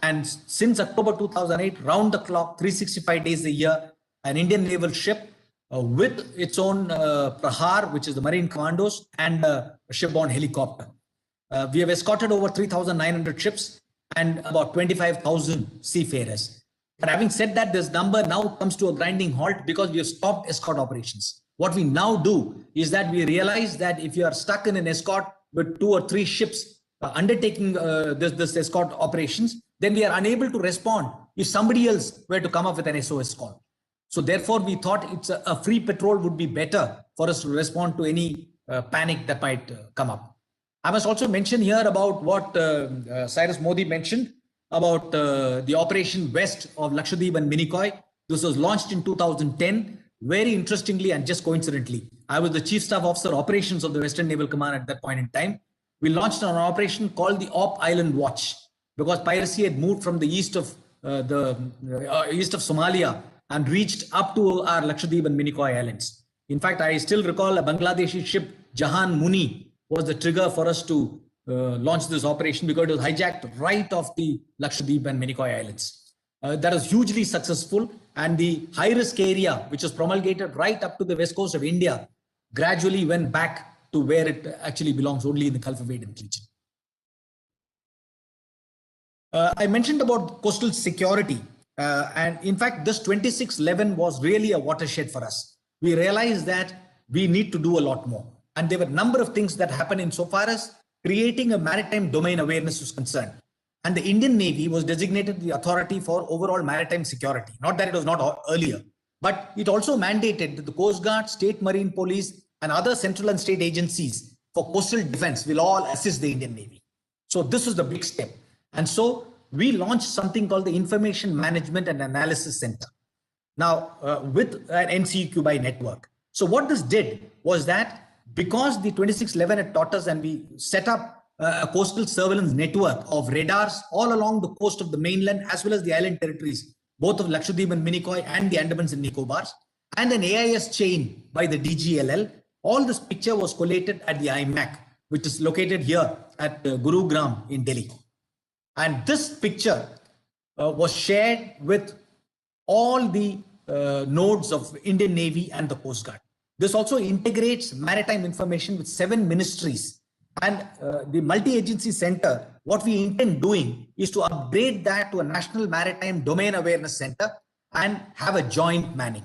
And since October 2008, round the clock, 365 days a year, an Indian naval ship with its own Prahar, which is the Marine Commandos, and a shipborne helicopter. We have escorted over 3,900 ships and about 25,000 seafarers. But having said that, this number now comes to a grinding halt because we have stopped escort operations. What we now do is that we realize that if you are stuck in an escort with 2 or 3 ships undertaking this escort operations, then we are unable to respond if somebody else were to come up with an SOS call. So therefore, we thought it's a free patrol would be better for us to respond to any panic that might come up. I must also mention here about what Cyrus Modi mentioned about the Operation West of Lakshadweep and Minicoy. This was launched in 2010. Very interestingly and just coincidentally, I was the Chief Staff Officer Operations of the Western Naval Command at that point in time. We launched an operation called the Op Island Watch because piracy had moved from the east of Somalia and reached up to our Lakshadweep and Minicoy Islands. In fact, I still recall a Bangladeshi ship, Jahan Muni, was the trigger for us to launch this operation because it was hijacked right off the Lakshadweep and Minicoy Islands. That was hugely successful, and the high-risk area, which was promulgated right up to the west coast of India, gradually went back to where it actually belongs, only in the Gulf of Aden region. I mentioned about coastal security, and in fact, this 2611 was really a watershed for us. We realized that we need to do a lot more, and there were a number of things that happened insofar as creating a maritime domain awareness was concerned. And the Indian Navy was designated the authority for overall maritime security. Not that it was not earlier, but it also mandated that the Coast Guard, State Marine Police, and other central and state agencies for coastal defense will all assist the Indian Navy. So this was the big step. And so we launched something called the Information Management and Analysis Center. Now, with an NCQBI network. So what this did was that because the 2611 had taught us and we set up a coastal surveillance network of radars all along the coast of the mainland as well as the island territories, both of Lakshadweep and Minicoy and the Andamans and Nicobars, and an AIS chain by the DGLL. All this picture was collated at the IMAC, which is located here at Gurugram in Delhi. And this picture was shared with all the nodes of Indian Navy and the Coast Guard. This also integrates maritime information with 7 ministries. And the multi-agency center, what we intend doing is to upgrade that to a national maritime domain awareness center and have a joint manning.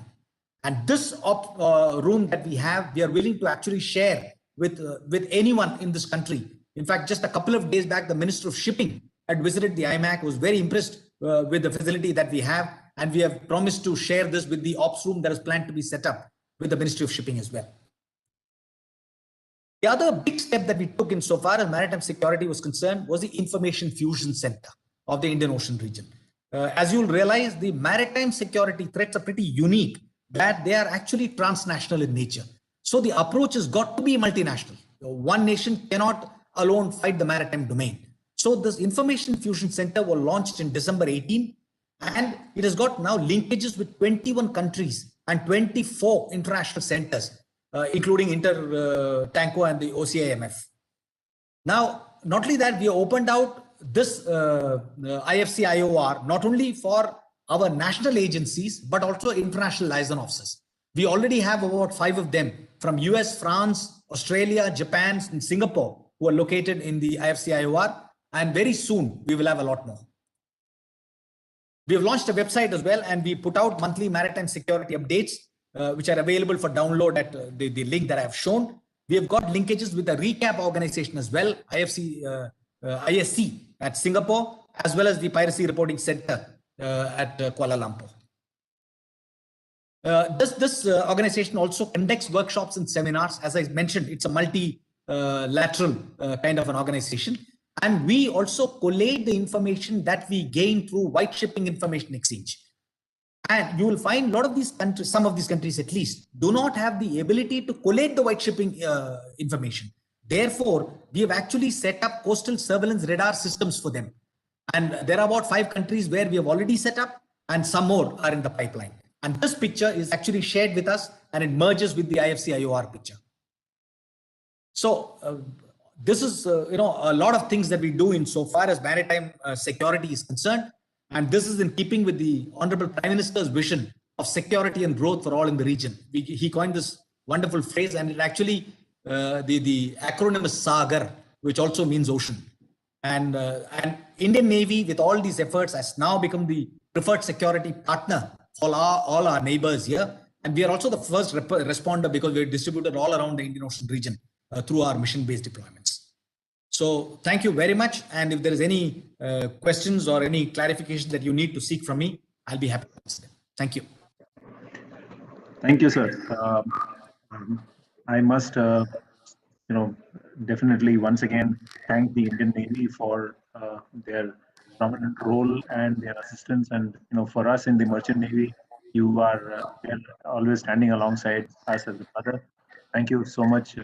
And this room that we have, we are willing to actually share with anyone in this country. In fact, just a couple of days back, the Minister of Shipping had visited the IMAC, was very impressed with the facility that we have. And we have promised to share this with the ops room that is planned to be set up with the Ministry of Shipping as well. The other big step that we took insofar as maritime security was concerned was the Information Fusion Center of the Indian Ocean region. As you'll realize, the maritime security threats are pretty unique, that they are actually transnational in nature. So the approach has got to be multinational. One nation cannot alone fight the maritime domain. So this Information Fusion Center was launched in December 18, and it has got now linkages with 21 countries and 24 international centers, including Tanko and the OCIMF. Now, not only that, we opened out this IFC IOR not only for our national agencies, but also international liaison officers. We already have about 5 of them from US, France, Australia, Japan, and Singapore, who are located in the IFC IOR. And very soon, we will have a lot more. We have launched a website as well, and we put out monthly maritime security updates, which are available for download at the link that I have shown. We have got linkages with the recap organization as well, ISC at Singapore, as well as the Piracy Reporting Center at Kuala Lumpur. This organization also conducts workshops and seminars. As I mentioned, it's a multilateral kind of an organization. And we also collate the information that we gain through white shipping information exchange. And you will find a lot of these countries, some of these countries at least, do not have the ability to collate the white shipping information. Therefore, we have actually set up coastal surveillance radar systems for them. And there are about 5 countries where we have already set up, and some more are in the pipeline. And this picture is actually shared with us, and it merges with the IFC IOR picture. So this is a lot of things that we do in so far as maritime security is concerned, and this is in keeping with the Honorable Prime Minister's vision of security and growth for all in the region. He coined this wonderful phrase, and it actually the acronym is SAGAR, which also means ocean. And Indian Navy, with all these efforts, has now become the preferred security partner for all our neighbors here. And we are also the first responder because we're distributed all around the Indian Ocean region through our mission-based deployments. So thank you very much. And if there is any questions or any clarification that you need to seek from me, I'll be happy to answer them. Thank you. Thank you, sir. I must, definitely once again thank the Indian Navy for their prominent role and their assistance. And for us in the Merchant Navy, you are always standing alongside us as a brother. Thank you so much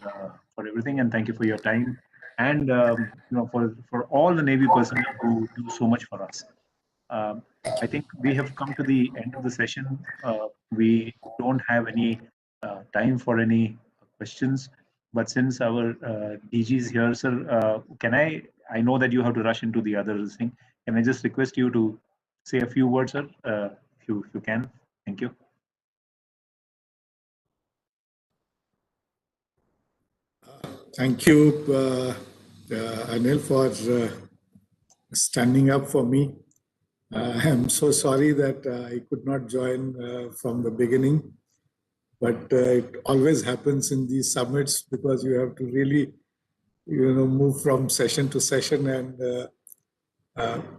for everything, and thank you for your time, and for all the Navy personnel who do so much for us. I think we have come to the end of the session. We don't have any time for any questions, but since our DG is here, sir, I know that you have to rush into the other thing. Can I just request you to say a few words, sir, if you can? Thank you. Thank you, Anil, for standing up for me. I'm so sorry that I could not join from the beginning, but it always happens in these summits because you have to really, move from session to session, and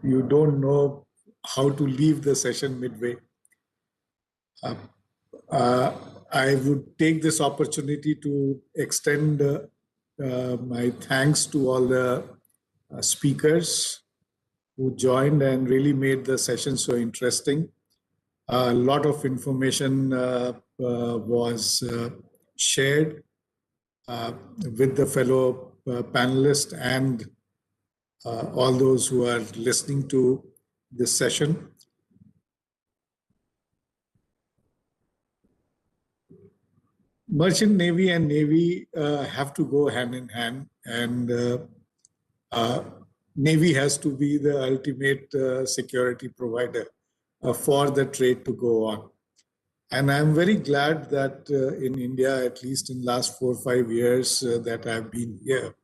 you don't know how to leave the session midway. I would take this opportunity to extend my thanks to all the speakers who joined and really made the session so interesting. A lot of information was shared with the fellow panelists and all those who are listening to this session. Merchant Navy and Navy have to go hand in hand, and Navy has to be the ultimate security provider for the trade to go on. And I'm very glad that in India, at least in the last 4 or 5 years that I've been here,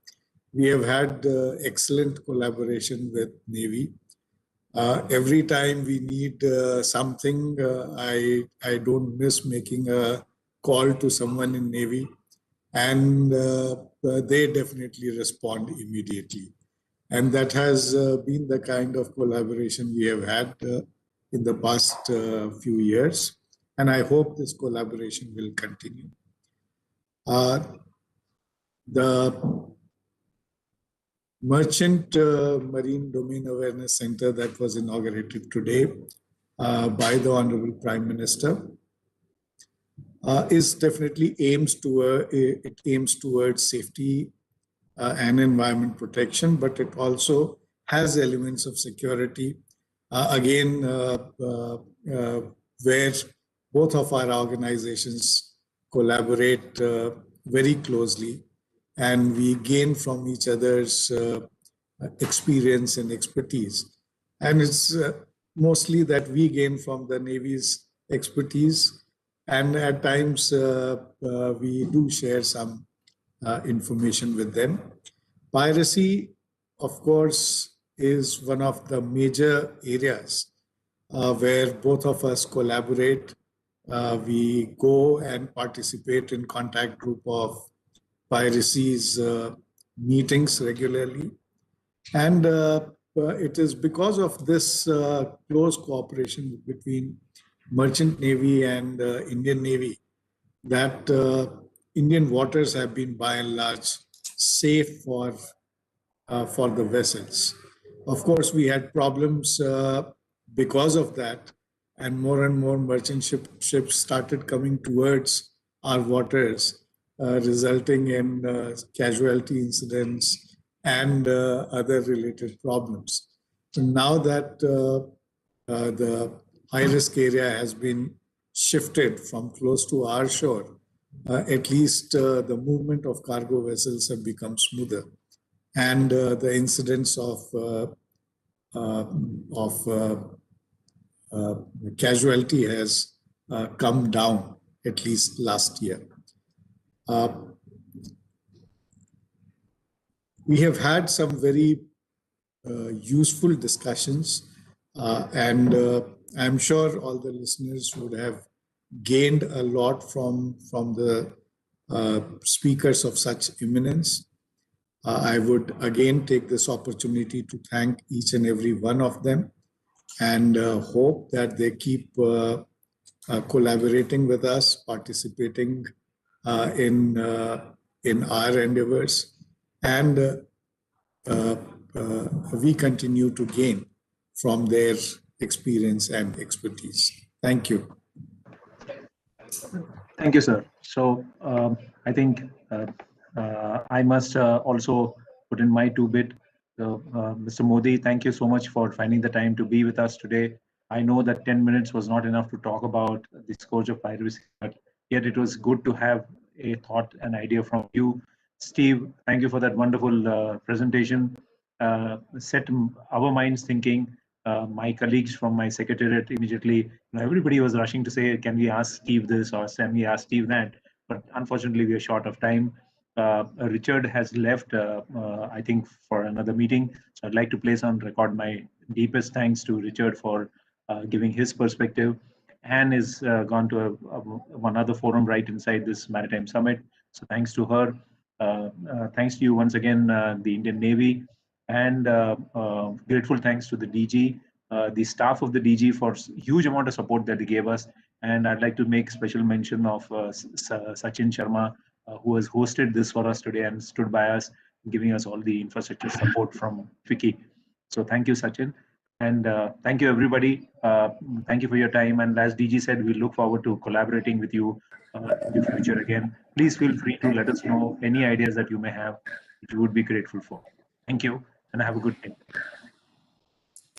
we have had excellent collaboration with Navy. Every time we need something, I don't miss making a call to someone in Navy, and they definitely respond immediately. And that has been the kind of collaboration we have had in the past few years. And I hope this collaboration will continue. The Merchant Marine Domain Awareness Center that was inaugurated today by the Honorable Prime Minister is definitely aims towards safety and environment protection, but it also has elements of security. Where both of our organizations collaborate very closely, and we gain from each other's experience and expertise. And it's mostly that we gain from the Navy's expertise, and at times we do share some information with them. Piracy, of course, is one of the major areas where both of us collaborate. We go and participate in contact group of Piracy's meetings regularly. And it is because of this close cooperation between Merchant Navy and Indian Navy that Indian waters have been by and large safe for for the vessels. Of course, we had problems because of that, and more merchant ships started coming towards our waters, resulting in casualty incidents and other related problems. So now that the high-risk area has been shifted from close to our shore, at least the movement of cargo vessels have become smoother, and the incidence of casualty has come down, at least last year. We have had some very useful discussions, and I'm sure all the listeners would have gained a lot from the speakers of such eminence. I would again take this opportunity to thank each and every one of them, and hope that they keep collaborating with us, participating in our endeavors, and we continue to gain from their experience and expertise. Thank you. Thank you, sir. So I think I must also put in my two-bit. So, Mr. Modi, thank you so much for finding the time to be with us today. I know that 10 minutes was not enough to talk about the scourge of piracy, but yet it was good to have a thought and idea from you. Steve, thank you for that wonderful presentation. Set our minds thinking. My colleagues from my secretariat immediately, everybody was rushing to say, can we ask Steve this or can we ask Steve that? But unfortunately, we are short of time. Richard has left, I think, for another meeting. So I'd like to place on record my deepest thanks to Richard for giving his perspective. Anne is gone to one other forum right inside this Maritime Summit. So thanks to her. Thanks to you once again, the Indian Navy. And grateful thanks to the DG, the staff of the DG for huge amount of support that they gave us. And I'd like to make special mention of Sachin Sharma, who has hosted this for us today and stood by us, giving us all the infrastructure support from FICCI. So thank you, Sachin. And thank you, everybody. Thank you for your time. And as DG said, we look forward to collaborating with you in the future again. Please feel free to let us know any ideas that you may have, which we would be grateful for. Thank you, and have a good day.